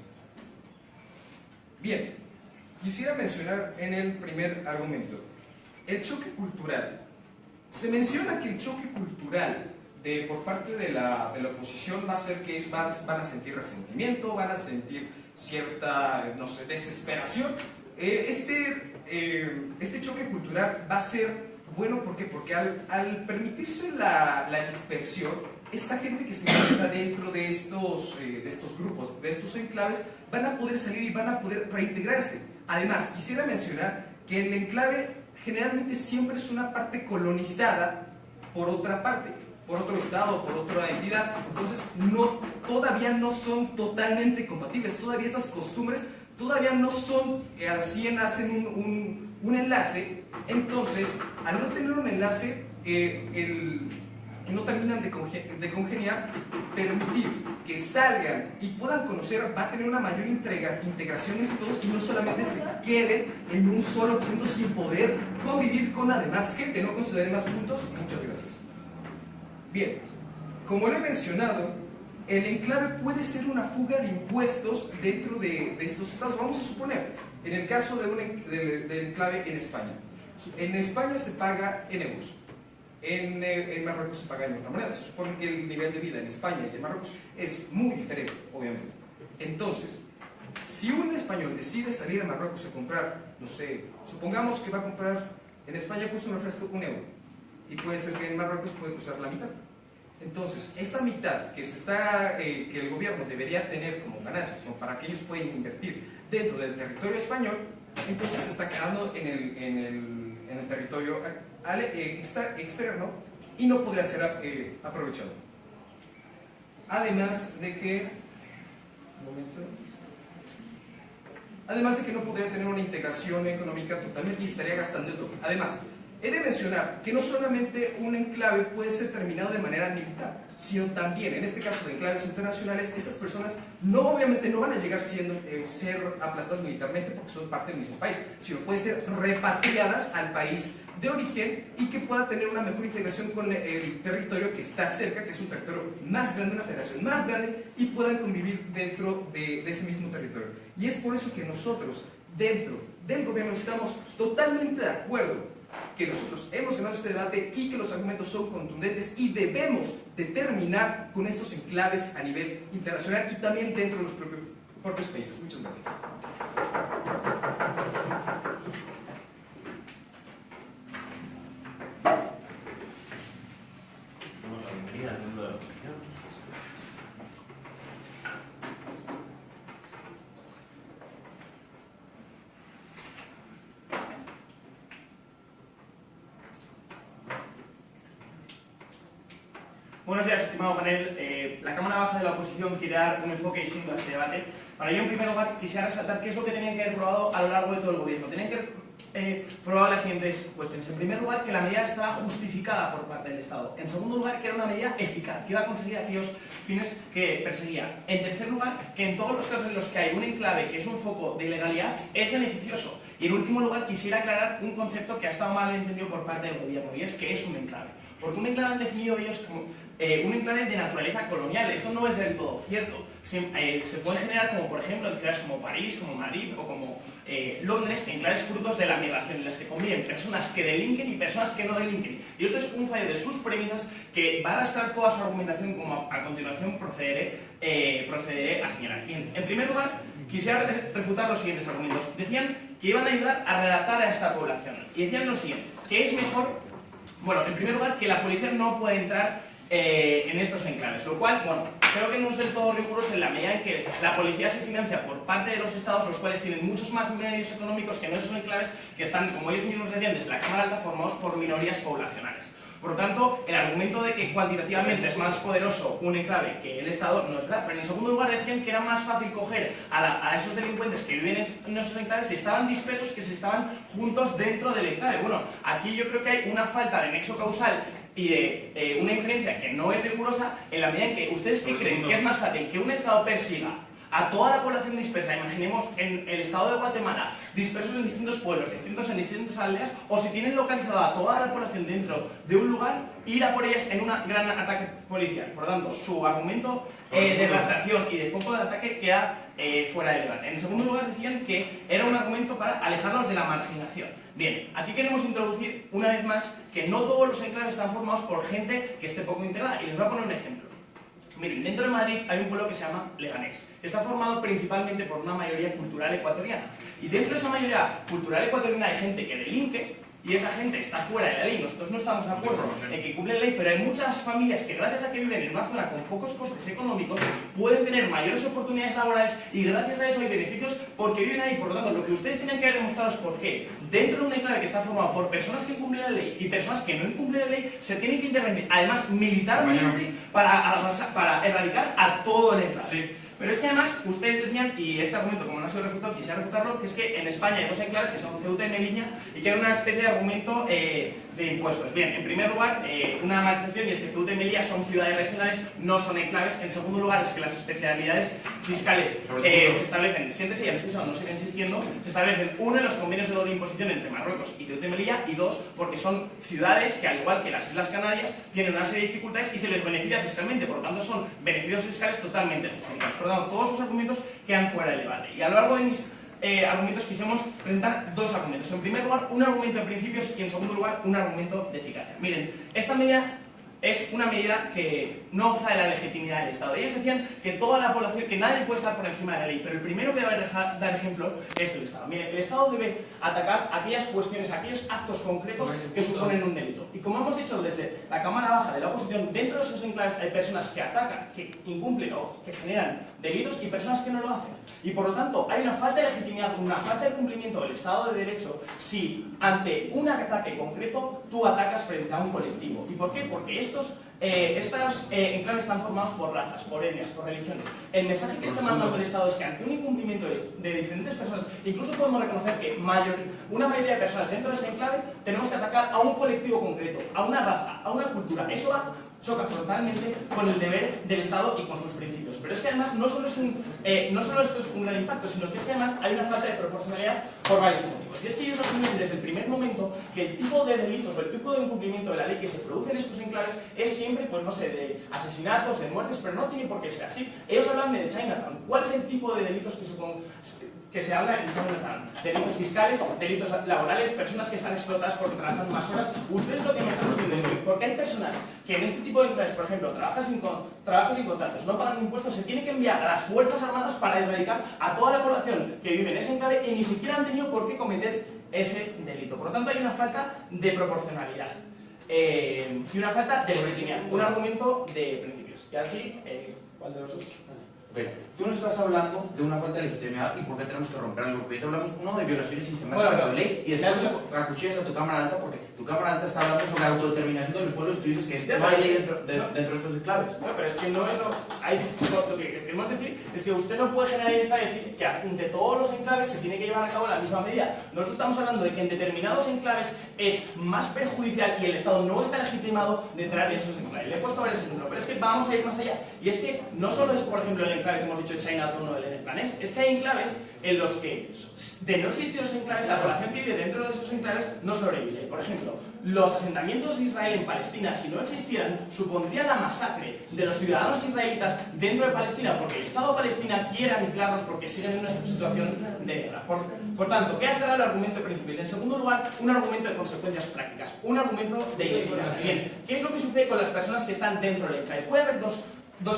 Bien, quisiera mencionar en el primer argumento el choque cultural. Se menciona que el choque cultural por parte de la oposición va a ser que ellos van a sentir resentimiento, van a sentir cierta, no sé, desesperación. Este choque cultural va a ser bueno, ¿por qué? Porque al permitirse la dispersión, esta gente que se encuentra dentro de estos grupos, de estos enclaves, van a poder salir y van a poder reintegrarse. Además, quisiera mencionar que el enclave generalmente siempre es una parte colonizada por otra parte, por otro estado, por otra entidad. Entonces, todavía no son totalmente compatibles, todavía esas costumbres todavía no son al 100, hacen un enlace. Entonces, al no tener un enlace, no terminan de congeniar, permitir que salgan y puedan conocer, va a tener una mayor integración entre todos y no solamente se queden en un solo punto sin poder convivir con la demás gente. No consideré más puntos. Muchas gracias. Bien, como lo he mencionado, el enclave puede ser una fuga de impuestos dentro de estos estados. Vamos a suponer, en el caso del enclave en España. En España se paga en euros. En Marruecos se paga en otra moneda. Se supone que el nivel de vida en España y en Marruecos es muy diferente, obviamente. Entonces, si un español decide salir a Marruecos a comprar, no sé, supongamos que va a comprar, en España cuesta un refresco 1 euro, y puede ser que en Marruecos puede costar la mitad. Entonces, esa mitad que el gobierno debería tener como ganancias, ¿no?, para que ellos puedan invertir dentro del territorio español, entonces se está quedando en el territorio externo y no podría ser aprovechado. Además de que no podría tener una integración económica totalmente y estaría gastando el doble. Además, he de mencionar que no solamente un enclave puede ser terminado de manera militar. sino también, en este caso de enclaves internacionales, estas personas obviamente no van a llegar siendo, ser aplastadas militarmente porque son parte del mismo país, sino pueden ser repatriadas al país de origen y que pueda tener una mejor integración con el territorio que está cerca, que es un territorio más grande, una federación más grande, y puedan convivir dentro de ese mismo territorio. Y es por eso que nosotros, dentro del gobierno, estamos totalmente de acuerdo que nosotros hemos ganado este debate y que los argumentos son contundentes y debemos de terminar con estos enclaves a nivel internacional y también dentro de los propios países. Muchas gracias. Damos la bienvenida al miembro de la oposición. Buenos días, estimado panel. La Cámara Baja de la Oposición quiere dar un enfoque distinto a este debate. Para ello, en primer lugar, quisiera resaltar qué es lo que tenían que haber probado a lo largo de todo el gobierno. Tenían que haber probado las siguientes cuestiones. En primer lugar, que la medida estaba justificada por parte del Estado. En segundo lugar, que era una medida eficaz, que iba a conseguir aquellos fines que perseguía. En tercer lugar, que en todos los casos en los que hay un enclave que es un foco de ilegalidad, es beneficioso. Y en último lugar, quisiera aclarar un concepto que ha estado mal entendido por parte del gobierno, y es que es un enclave. Porque un enclave han definido ellos como un enclave de naturaleza colonial. Esto no es del todo cierto. Se puede generar, como por ejemplo en ciudades como París, como Madrid o como Londres, enclaves frutos de la migración, en las que conviven personas que delinquen y personas que no delinquen. Y esto es un fallo de sus premisas que va a arrastrar toda su argumentación, como a continuación procederé a señalar. Bien, en primer lugar, quisiera refutar los siguientes argumentos. Decían que iban a ayudar a redactar a esta población. Y decían lo siguiente, que es mejor, bueno, en primer lugar, que la policía no puede entrar en estos enclaves, lo cual, bueno, creo que no es del todo riguroso en la medida en que la policía se financia por parte de los estados, los cuales tienen muchos más medios económicos que no esos enclaves que están, como ellos mismos decían desde la Cámara Alta, formados por minorías poblacionales. Por lo tanto, el argumento de que cuantitativamente es más poderoso un enclave que el Estado no es verdad. Pero en segundo lugar decían que era más fácil coger a esos delincuentes que viven en esos enclaves si estaban dispersos que si estaban juntos dentro del enclave. Bueno, aquí yo creo que hay una falta de nexo causal y de una inferencia que no es rigurosa en la medida en que ustedes que creen que es más fácil que un Estado persiga a toda la población dispersa, imaginemos en el estado de Guatemala, dispersos en distintos pueblos, distintos en distintas aldeas, o si tienen localizada a toda la población dentro de un lugar, ir a por ellas en un gran ataque policial. Por lo tanto, su argumento de redactación y de foco de ataque queda fuera de debate. En segundo lugar, decían que era un argumento para alejarlos de la marginación. Bien, aquí queremos introducir una vez más que no todos los enclaves están formados por gente que esté poco integrada, y les voy a poner un ejemplo. Miren, dentro de Madrid hay un pueblo que se llama Leganés. Está formado principalmente por una mayoría cultural ecuatoriana. Y dentro de esa mayoría cultural ecuatoriana hay gente que delinque, y esa gente está fuera de la ley. Nosotros no estamos de acuerdo en que cumple la ley, pero hay muchas familias que gracias a que viven en una zona con pocos costes económicos pueden tener mayores oportunidades laborales y gracias a eso hay beneficios porque viven ahí. Por lo tanto, lo que ustedes tienen que haber demostrado es por qué dentro de un enclave que está formado por personas que incumplen la ley y personas que no incumplen la ley se tienen que intervenir, además militarmente, para erradicar a todo el enclave. Sí. Pero es que además, ustedes decían, y este argumento como no se refutó, quisiera refutarlo, que es que en España hay dos enclaves que son Ceuta y Melilla y que hay una especie de argumento de impuestos. Bien, en primer lugar, una matización, y es que Ceuta y Melilla son ciudades regionales, no son enclaves. En segundo lugar, es que las especialidades fiscales se establecen, siéntese, ya no no siga insistiendo, se establecen, uno, en los convenios de doble imposición entre Marruecos y Ceuta y Melilla, y dos, porque son ciudades que, al igual que las Islas Canarias, tienen una serie de dificultades y se les beneficia fiscalmente, por lo tanto son beneficios fiscales totalmente distintos. Todos sus argumentos quedan fuera del debate. Y a lo largo de mis argumentos quisimos presentar dos argumentos. En primer lugar, un argumento de principios y en segundo lugar, un argumento de eficacia. Miren, esta medida es una medida que no goza de la legitimidad del Estado. Ellos decían que toda la población, que nadie puede estar por encima de la ley, pero el primero que debe dar ejemplo es el Estado. Miren, el Estado debe atacar aquellas cuestiones, aquellos actos concretos que suponen un delito. Y como hemos dicho desde la Cámara Baja de la Oposición, dentro de esos enclaves hay personas que atacan, que incumplen o que generan delitos y personas que no lo hacen. Y por lo tanto, hay una falta de legitimidad, una falta de cumplimiento del Estado de Derecho si ante un ataque concreto tú atacas frente a un colectivo. ¿Y por qué? Porque estos enclaves están formados por razas, por etnias, por religiones. El mensaje que está mandando el Estado es que ante un incumplimiento de diferentes personas, incluso podemos reconocer que una mayoría de personas dentro de ese enclave tenemos que atacar a un colectivo concreto, a una raza, a una cultura. Eso va choca frontalmente con el deber del Estado y con sus principios. Pero es que además no solo esto es un gran impacto, sino que es que además hay una falta de proporcionalidad por varios motivos. Y es que ellos asumen desde el primer momento que el tipo de delitos o el tipo de incumplimiento de la ley que se produce en estos enclaves es siempre, pues no sé, de asesinatos, de muertes, pero no tiene por qué ser así. Ellos hablan de Chinatown. ¿Cuál es el tipo de delitos que se habla en Chinatown? Delitos fiscales, delitos laborales, personas que están explotadas porque trabajan más horas. Ustedes lo que me están diciendo es que porque hay personas que en este tipo de enclaves, por ejemplo, trabajan sin contratos, no pagan impuestos, se tiene que enviar a las Fuerzas Armadas para erradicar a toda la población que vive en ese enclave y ni siquiera han tenido por qué cometer ese delito. Por lo tanto, hay una falta de proporcionalidad y una falta de legitimidad, un argumento de principios. Y así, ¿cuál de los dos? Okay. Tú nos estás hablando de una falta de legitimidad y por qué tenemos que romper el grupo. Y te hablamos, uno, de violaciones sistemáticas a la ley, y después acuchillas a tu Cámara Alta porque tu Cámara Alta está hablando sobre la autodeterminación de los pueblos y tú dices que no hay ley dentro de estos enclaves. No, pero es que no es lo que queremos decir es que usted no puede generalizar y decir que ante todos los enclaves se tiene que llevar a cabo la misma medida. Nosotros estamos hablando de que en determinados enclaves es más perjudicial y el Estado no está legitimado de entrar en esos enclaves. Le he puesto varios ejemplos, pero es que vamos a ir más allá. Y es que no solo es, por ejemplo, el enclave que hemos dicho Chinatown o el Eneplanés, es que hay enclaves en los que, de no existir los enclaves, la población que vive dentro de esos enclaves no sobrevive. Por ejemplo, los asentamientos de Israel en Palestina, si no existieran, supondrían la masacre de los ciudadanos israelitas dentro de Palestina, porque el Estado palestina quiere aniquilarlos porque siguen en una situación de guerra. Por tanto, ¿qué hacerá el argumento de principios? En segundo lugar, un argumento de consecuencias prácticas, un argumento de ilegalidad. Bien, ¿qué es lo que sucede con las personas que están dentro del enclave? Puede haber dos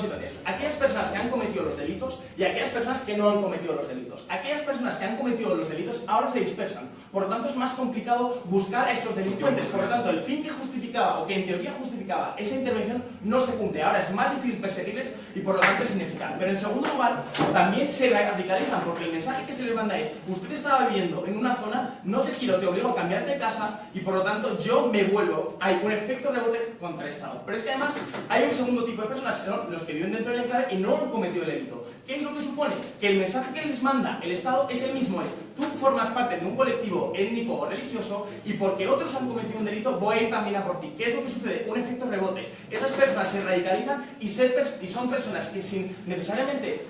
situaciones. Aquellas personas que han cometido los delitos y aquellas personas que no han cometido los delitos. Aquellas personas que han cometido los delitos ahora se dispersan. Por lo tanto, es más complicado buscar a estos delincuentes. Por lo tanto, el fin que justificaba o que en teoría justificaba esa intervención no se cumple. Ahora es más difícil perseguirles y por lo tanto es ineficaz. Pero en segundo lugar, también se radicalizan porque el mensaje que se les manda es: usted estaba viviendo en una zona, no te quiero, te obligo a cambiarte de casa y por lo tanto yo me vuelvo. Hay un efecto rebote contra el Estado. Pero es que además hay un segundo tipo de personas, son los que viven dentro del enclave y no han cometido el delito. ¿Qué es lo que supone? Que el mensaje que les manda el Estado es el mismo, es: tú formas parte de un colectivo étnico o religioso y porque otros han cometido un delito voy a ir también a por ti. ¿Qué es lo que sucede? Un efecto rebote. Esas personas se radicalizan y son personas que sin necesariamente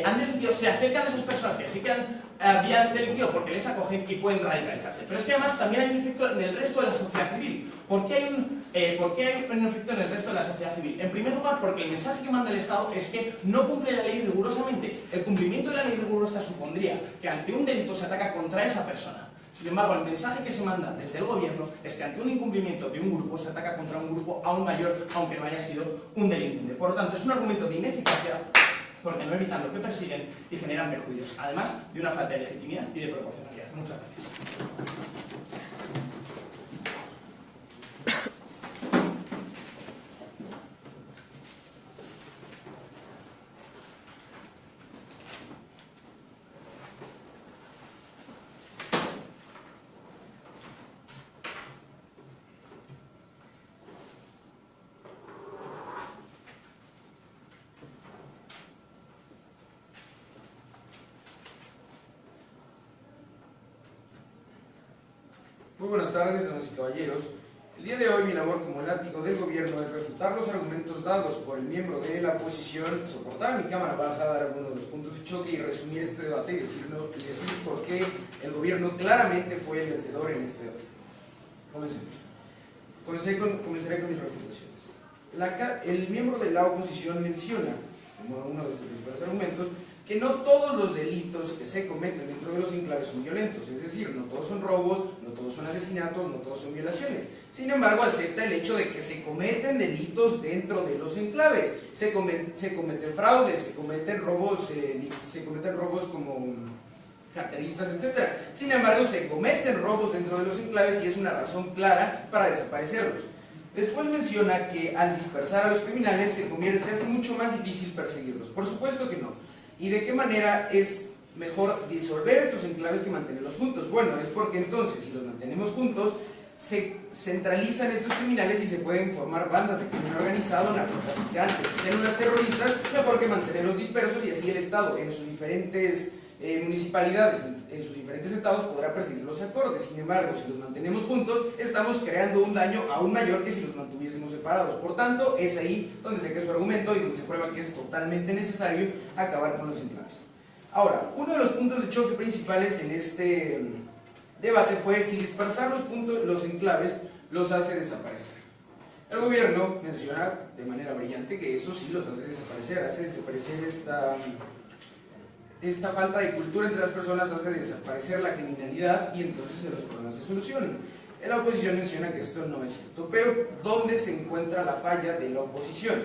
han delinquido, se acercan a esas personas que sí que habían delinquido porque les acogen y pueden radicalizarse. Pero es que además también hay un efecto en el resto de la sociedad civil. ¿Por qué hay un efecto en el resto de la sociedad civil? En primer lugar, porque el mensaje que manda el Estado es que no cumple la ley rigurosamente. El cumplimiento de la ley rigurosa supondría que ante un delito se ataca contra esa persona. Sin embargo, el mensaje que se manda desde el gobierno es que ante un incumplimiento de un grupo se ataca contra un grupo aún mayor, aunque no haya sido un delincuente. Por lo tanto, es un argumento de ineficacia porque no evitan lo que persiguen y generan perjuicios, además de una falta de legitimidad y de proporcionalidad. Muchas gracias. Muy buenas tardes, damas y caballeros. El día de hoy mi labor como látigo del gobierno es refutar los argumentos dados por el miembro de la oposición, soportar mi cámara baja, dar algunos de los puntos de choque y resumir este debate y decir por qué el gobierno claramente fue el vencedor en este debate. Comencemos. Comenzaré con mis refutaciones. El miembro de la oposición menciona, como uno de sus principales argumentos, que no todos los delitos que se cometen dentro de los enclaves son violentos, es decir, no todos son robos, no todos son asesinatos, no todos son violaciones. Sin embargo, acepta el hecho de que se cometen delitos dentro de los enclaves, se cometen fraudes, se cometen robos como carteristas, etc. Sin embargo, se cometen robos dentro de los enclaves y es una razón clara para desaparecerlos. Después menciona que al dispersar a los criminales se hace mucho más difícil perseguirlos. Por supuesto que no. ¿Y de qué manera es mejor disolver estos enclaves que mantenerlos juntos? Bueno, es porque entonces, si los mantenemos juntos, se centralizan estos criminales y se pueden formar bandas de crimen organizado, narcotraficantes, células terroristas, mejor que mantenerlos dispersos y así el Estado en sus diferentes municipalidades en sus diferentes estados podrá presidir los acordes. Sin embargo, si los mantenemos juntos, estamos creando un daño aún mayor que si los mantuviésemos separados. Por tanto, es ahí donde se queda su argumento y donde se prueba que es totalmente necesario acabar con los enclaves. Ahora, uno de los puntos de choque principales en este debate fue si dispersar los enclaves los hace desaparecer. El gobierno menciona de manera brillante que eso sí los hace desaparecer esta falta de cultura entre las personas, hace desaparecer la criminalidad y entonces los problemas se solucionan. La oposición menciona que esto no es cierto, pero ¿dónde se encuentra la falla de la oposición?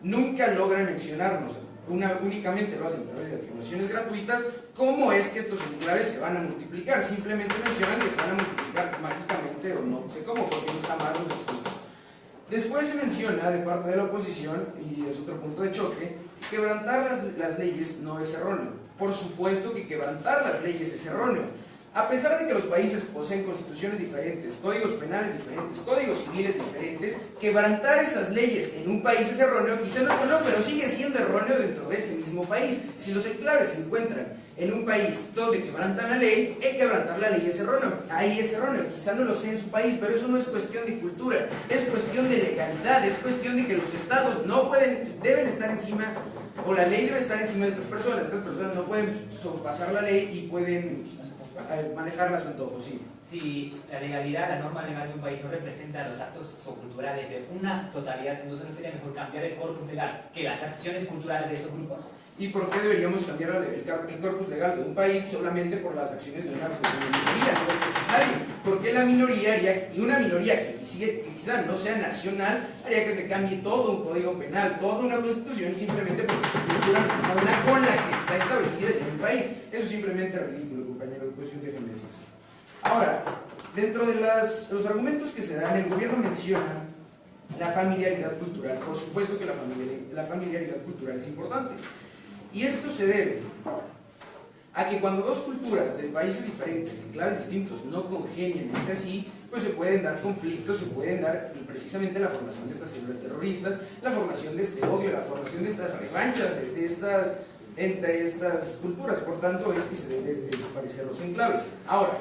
Nunca logran mencionarnos, únicamente lo hacen a través de afirmaciones gratuitas, cómo es que estos enclaves se van a multiplicar. Simplemente mencionan que se van a multiplicar mágicamente o no sé cómo, porque no jamás los explican. Después se menciona de parte de la oposición, y es otro punto de choque, que quebrantar las leyes no es erróneo. Por supuesto que quebrantar las leyes es erróneo. A pesar de que los países poseen constituciones diferentes, códigos penales diferentes, códigos civiles diferentes, quebrantar esas leyes en un país es erróneo, quizá no, pero sigue siendo erróneo dentro de ese mismo país. Si los enclaves se encuentran en un país donde quebrantan la ley, quebrantar la ley es erróneo. Ahí es erróneo, quizá no lo sea en su país, pero eso no es cuestión de cultura, es cuestión de legalidad, es cuestión de que los estados deben estar encima, o la ley debe estar encima de estas personas no pueden sobrepasar la ley y pueden manejarla a su antojo, sí. Si la legalidad, la norma legal de un país no representa los actos culturales de una totalidad, entonces ¿no sería mejor cambiar el corpus legal que las acciones culturales de estos grupos? ¿Y por qué deberíamos cambiar el corpus legal de un país solamente por las acciones de una minoría? No es necesario. ¿Por qué la minoría haría, y una minoría que quizá no sea nacional, haría que se cambie todo un código penal, toda una constitución, simplemente porque su cultura no una con la que está establecida en un país? Eso es simplemente ridículo, compañero de oposición, déjenme decir. Ahora, dentro de los argumentos que se dan, el gobierno menciona la familiaridad cultural. Por supuesto que la familiaridad cultural es importante. Y esto se debe a que cuando dos culturas de países diferentes, en claves distintos, no congenian entre sí, pues se pueden dar conflictos, se pueden dar precisamente la formación de estas células terroristas, la formación de este odio, la formación de estas revanchas entre estas culturas. Por tanto, es que se deben desaparecer los enclaves. Ahora,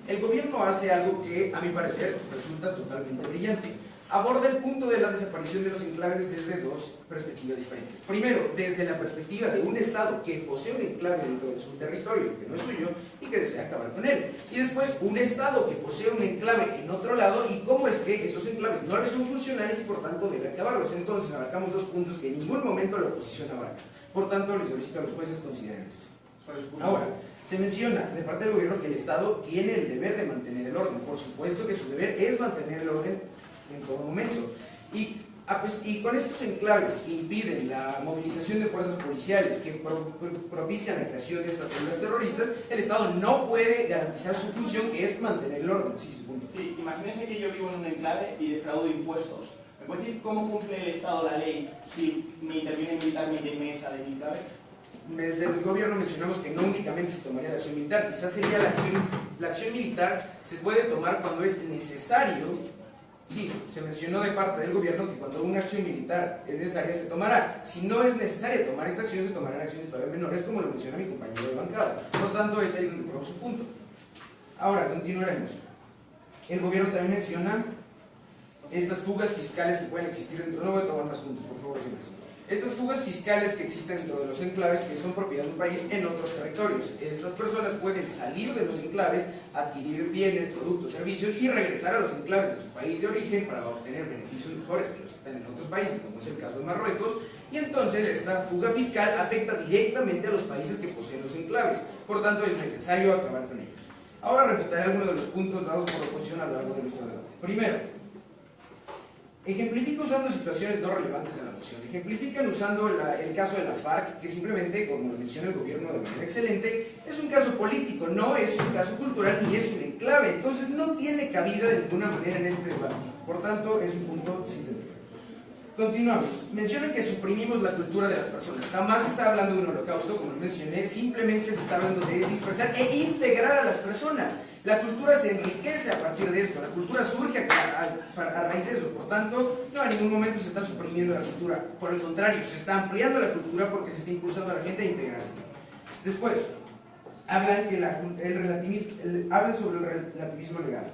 el gobierno hace algo que, a mi parecer, resulta totalmente brillante. Aborda el punto de la desaparición de los enclaves desde dos perspectivas diferentes. Primero, desde la perspectiva de un Estado que posee un enclave dentro de su territorio, que no es suyo, y que desea acabar con él. Y después, un Estado que posee un enclave en otro lado, y cómo es que esos enclaves no les son funcionales y por tanto debe acabarlos. Entonces, abarcamos dos puntos que en ningún momento la oposición abarca. Por tanto, les solicito a los jueces consideren esto. Ahora, se menciona de parte del gobierno que el Estado tiene el deber de mantener el orden. Por supuesto que su deber es mantener el orden en todo momento. Y con estos enclaves que impiden la movilización de fuerzas policiales, que propician la creación de estas células terroristas, el Estado no puede garantizar su función, que es mantener el orden. Sí, su punto. Sí, imagínense que yo vivo en un enclave y defraudo impuestos. ¿Me puede decir cómo cumple el Estado la ley si me interviene militar me esa ley enclave? Desde el gobierno mencionamos que no únicamente se tomaría la acción militar, quizás sería la acción militar se puede tomar cuando es necesario. Sí, se mencionó de parte del gobierno que cuando una acción militar es necesaria se tomará. Si no es necesaria tomar esta acción, se tomarán acciones todavía menores, como lo menciona mi compañero de bancada. Por lo tanto, es ahí donde prueba su punto. Ahora, continuaremos. El gobierno también menciona estas fugas fiscales que pueden existir dentro. No voy a tomar más puntos, por favor, señores. Estas fugas fiscales que existen dentro de los enclaves, que son propiedad de un país en otros territorios. Estas personas pueden salir de los enclaves, adquirir bienes, productos, servicios y regresar a los enclaves de su país de origen para obtener beneficios mejores que los que están en otros países, como es el caso de Marruecos. Y entonces esta fuga fiscal afecta directamente a los países que poseen los enclaves. Por tanto, es necesario acabar con ellos. Ahora refutaré algunos de los puntos dados por la oposición a lo largo de nuestro debate. Primero, ejemplifica usando situaciones no relevantes en la moción. Ejemplifican usando el caso de las FARC, que simplemente, como lo menciona el gobierno de manera excelente, es un caso político, no es un caso cultural ni es un enclave. Entonces no tiene cabida de ninguna manera en este debate. Por tanto, es un punto sin sentido. Continuamos. Mencionan que suprimimos la cultura de las personas. Jamás se está hablando de un holocausto, como lo mencioné, simplemente se está hablando de dispersar e integrar a las personas. La cultura se enriquece a partir de esto, la cultura surge a raíz de eso. Por tanto, no en ningún momento se está suprimiendo la cultura. Por el contrario, se está ampliando la cultura porque se está impulsando a la gente a integrarse. Después, hablan que hablan sobre el relativismo legal,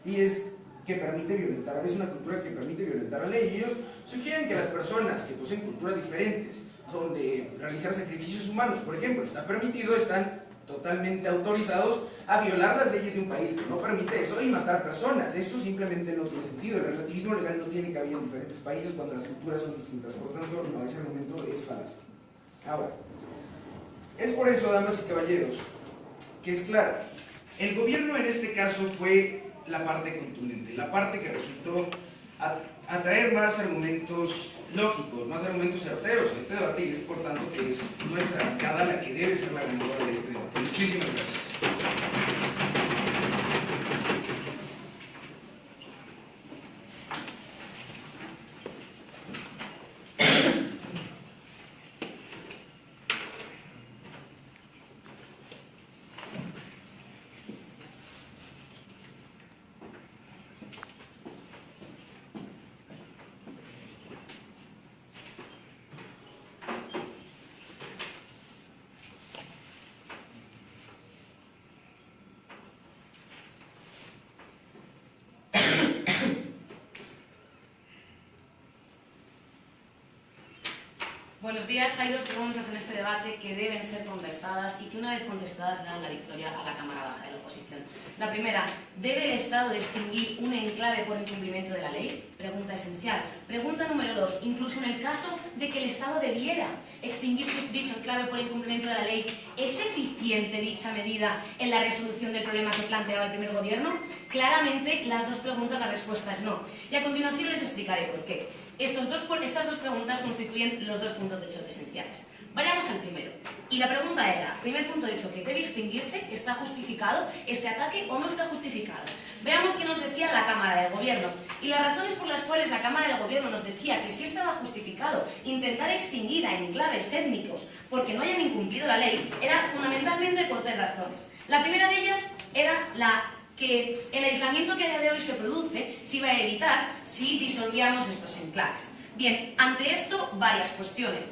y es que permite violentar, es una cultura que permite violentar la ley, y ellos sugieren que las personas que poseen culturas diferentes, donde realizar sacrificios humanos, por ejemplo, está permitido, están totalmente autorizados a violar las leyes de un país que no permite eso y matar personas. Eso simplemente no tiene sentido. El relativismo legal no tiene cabida en diferentes países cuando las culturas son distintas. Por lo tanto, no, ese argumento es falaz. Ahora, es por eso, damas y caballeros, que es claro, el gobierno en este caso fue la parte contundente, la parte que resultó atraer más argumentos lógicos, más argumentos certeros en este debate, y es por tanto que es nuestra bancada la que debe ser la ganadora de este debate. Muchísimas gracias. Buenos días. Hay dos preguntas en este debate que deben ser contestadas y que una vez contestadas dan la victoria a la Cámara Baja de la oposición. La primera, ¿debe el Estado extinguir un enclave por incumplimiento de la ley? Pregunta esencial. Pregunta número 2, incluso en el caso de que el Estado debiera extinguir dicho enclave por incumplimiento de la ley, ¿es eficiente dicha medida en la resolución del problema que planteaba el primer gobierno? Claramente, las dos preguntas, la respuesta es no. Y a continuación les explicaré por qué. Estas dos preguntas constituyen los dos puntos de choque esenciales. Vayamos al primero. Y la pregunta era, primer punto de choque, ¿debe extinguirse? ¿Está justificado este ataque o no está justificado? Veamos qué nos decía la Cámara del Gobierno. Y las razones por las cuales la Cámara del Gobierno nos decía que sí estaba justificado intentar extinguir a enclaves étnicos porque no hayan incumplido la ley, era fundamentalmente por tres razones. La primera de ellas era que el aislamiento que a día de hoy se produce se iba a evitar si disolvíamos estos enclaves. Bien, ante esto, varias cuestiones.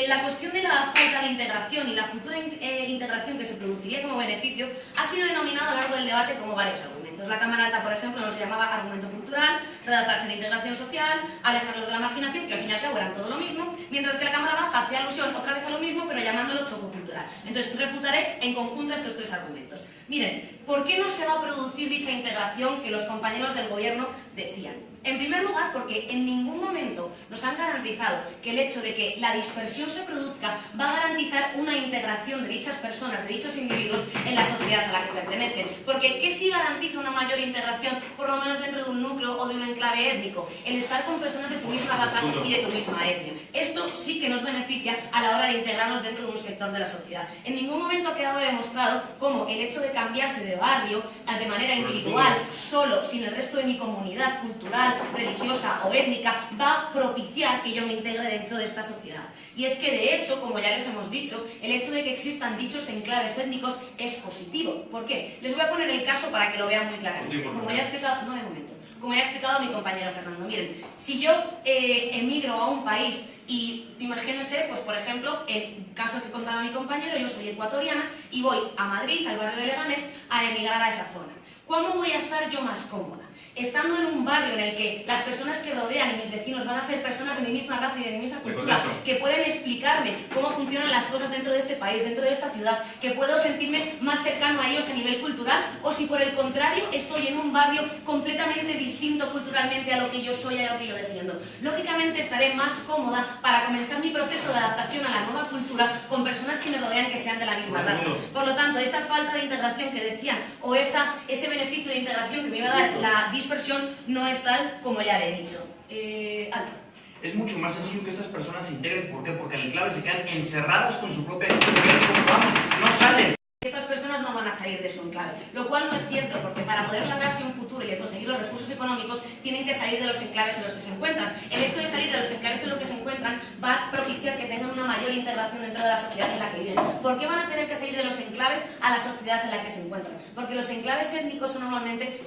La cuestión de la falta de integración y la futura integración que se produciría como beneficio ha sido denominado a lo largo del debate como varios argumentos. La Cámara Alta, por ejemplo, nos llamaba argumento cultural, redactarse de integración social, alejarlos de la marginación, que al fin y al cabo eran todo lo mismo, mientras que la Cámara Baja hacía alusión otra vez a lo mismo, pero llamándolo choco cultural. Entonces, refutaré en conjunto estos tres argumentos. Miren, ¿por qué no se va a producir dicha integración que los compañeros del Gobierno decían? En primer lugar, porque en ningún momento nos han garantizado que el hecho de que la dispersión se produzca va a garantizar una integración de dichas personas, de dichos individuos en la sociedad a la que pertenecen. Porque ¿qué sí garantiza una mayor integración, por lo menos dentro de un núcleo o de un enclave étnico? El estar con personas de tu misma raza y de tu misma etnia. Esto sí que nos beneficia a la hora de integrarnos dentro de un sector de la sociedad. En ningún momento ha quedado demostrado cómo el hecho de cambiarse de barrio de manera individual, solo, sin el resto de mi comunidad cultural, religiosa o étnica, va a propiciar que yo me integre dentro de esta sociedad. Y es que, de hecho, como ya les hemos dicho, el hecho de que existan dichos enclaves étnicos es positivo. ¿Por qué? Les voy a poner el caso para que lo vean muy claramente. Como ya he explicado, no de momento, como ya ha explicado mi compañero Fernando. Miren, si yo emigro a un país y imagínense, pues por ejemplo, el caso que contaba mi compañero, yo soy ecuatoriana y voy a Madrid, al barrio de Leganés, a emigrar a esa zona. ¿Cómo voy a estar yo más cómoda? Estando en un barrio en el que las personas que rodean y mis vecinos van a ser personas de mi misma raza y de mi misma cultura, que pueden explicarme cómo funcionan las cosas dentro de este país, dentro de esta ciudad, que puedo sentirme más cercano a ellos a nivel cultural, o si por el contrario estoy en un barrio completamente distinto culturalmente a lo que yo soy y a lo que yo defiendo. Lógicamente estaré más cómoda para comenzar mi proceso de adaptación a la nueva cultura con personas que me rodean que sean de la misma raza. Por lo tanto, esa falta de integración que decían, o ese beneficio de integración que me iba a dar la dispersión, no es tal como ya le he dicho. Alto. Es mucho más sencillo que estas personas se integren. ¿Por qué? Porque en el enclave se quedan encerradas con su propia cultura, no salen. Estas personas no van a salir de su enclave, lo cual no es cierto, porque para poder labrarse un futuro y conseguir los recursos económicos tienen que salir de los enclaves en los que se encuentran. El hecho de salir de los enclaves en los que se encuentran va a propiciar que tengan una mayor integración dentro de la sociedad en la que viven. ¿Por qué van a tener que salir de los enclaves a la sociedad en la que se encuentran? Porque los enclaves étnicos son normalmente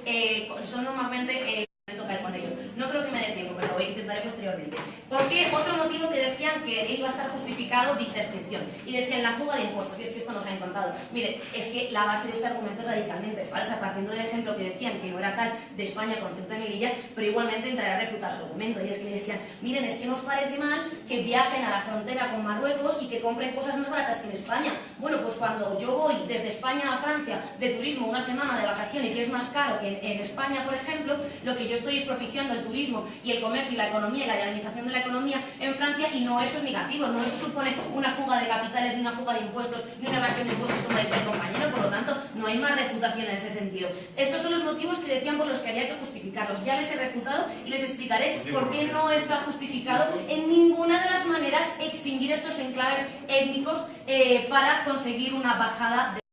con ello. No creo que me dé tiempo, pero lo intentaré posteriormente. ¿Por qué otro motivo que decían que iba a estar justificado dicha extinción. Y decían la fuga de impuestos, y es que esto nos han contado. Mire, es que la base de este argumento es radicalmente falsa, partiendo del ejemplo que decían que no era tal de España con Ceuta y Melilla, pero igualmente entrará a refutar su argumento. Y es que decían, miren, es que nos parece mal que viajen a la frontera con Marruecos y que compren cosas más baratas que en España. Bueno, pues cuando yo voy desde España a Francia de turismo una semana de vacaciones y es más caro que en España, por ejemplo, lo que yo estoy es propiciando el turismo y el comercio y la economía y la dinamización de la economía en Francia, y no, eso es negativo, no eso supone una fuga de capitales, ni una fuga de impuestos, ni una evasión de impuestos, como decía el compañero. Por lo tanto, no hay más refutación en ese sentido. Estos son los motivos que decían por los que había que justificarlos. Ya les he refutado y les explicaré por qué no está justificado en ninguna de las maneras extinguir estos enclaves étnicos para conseguir una bajada de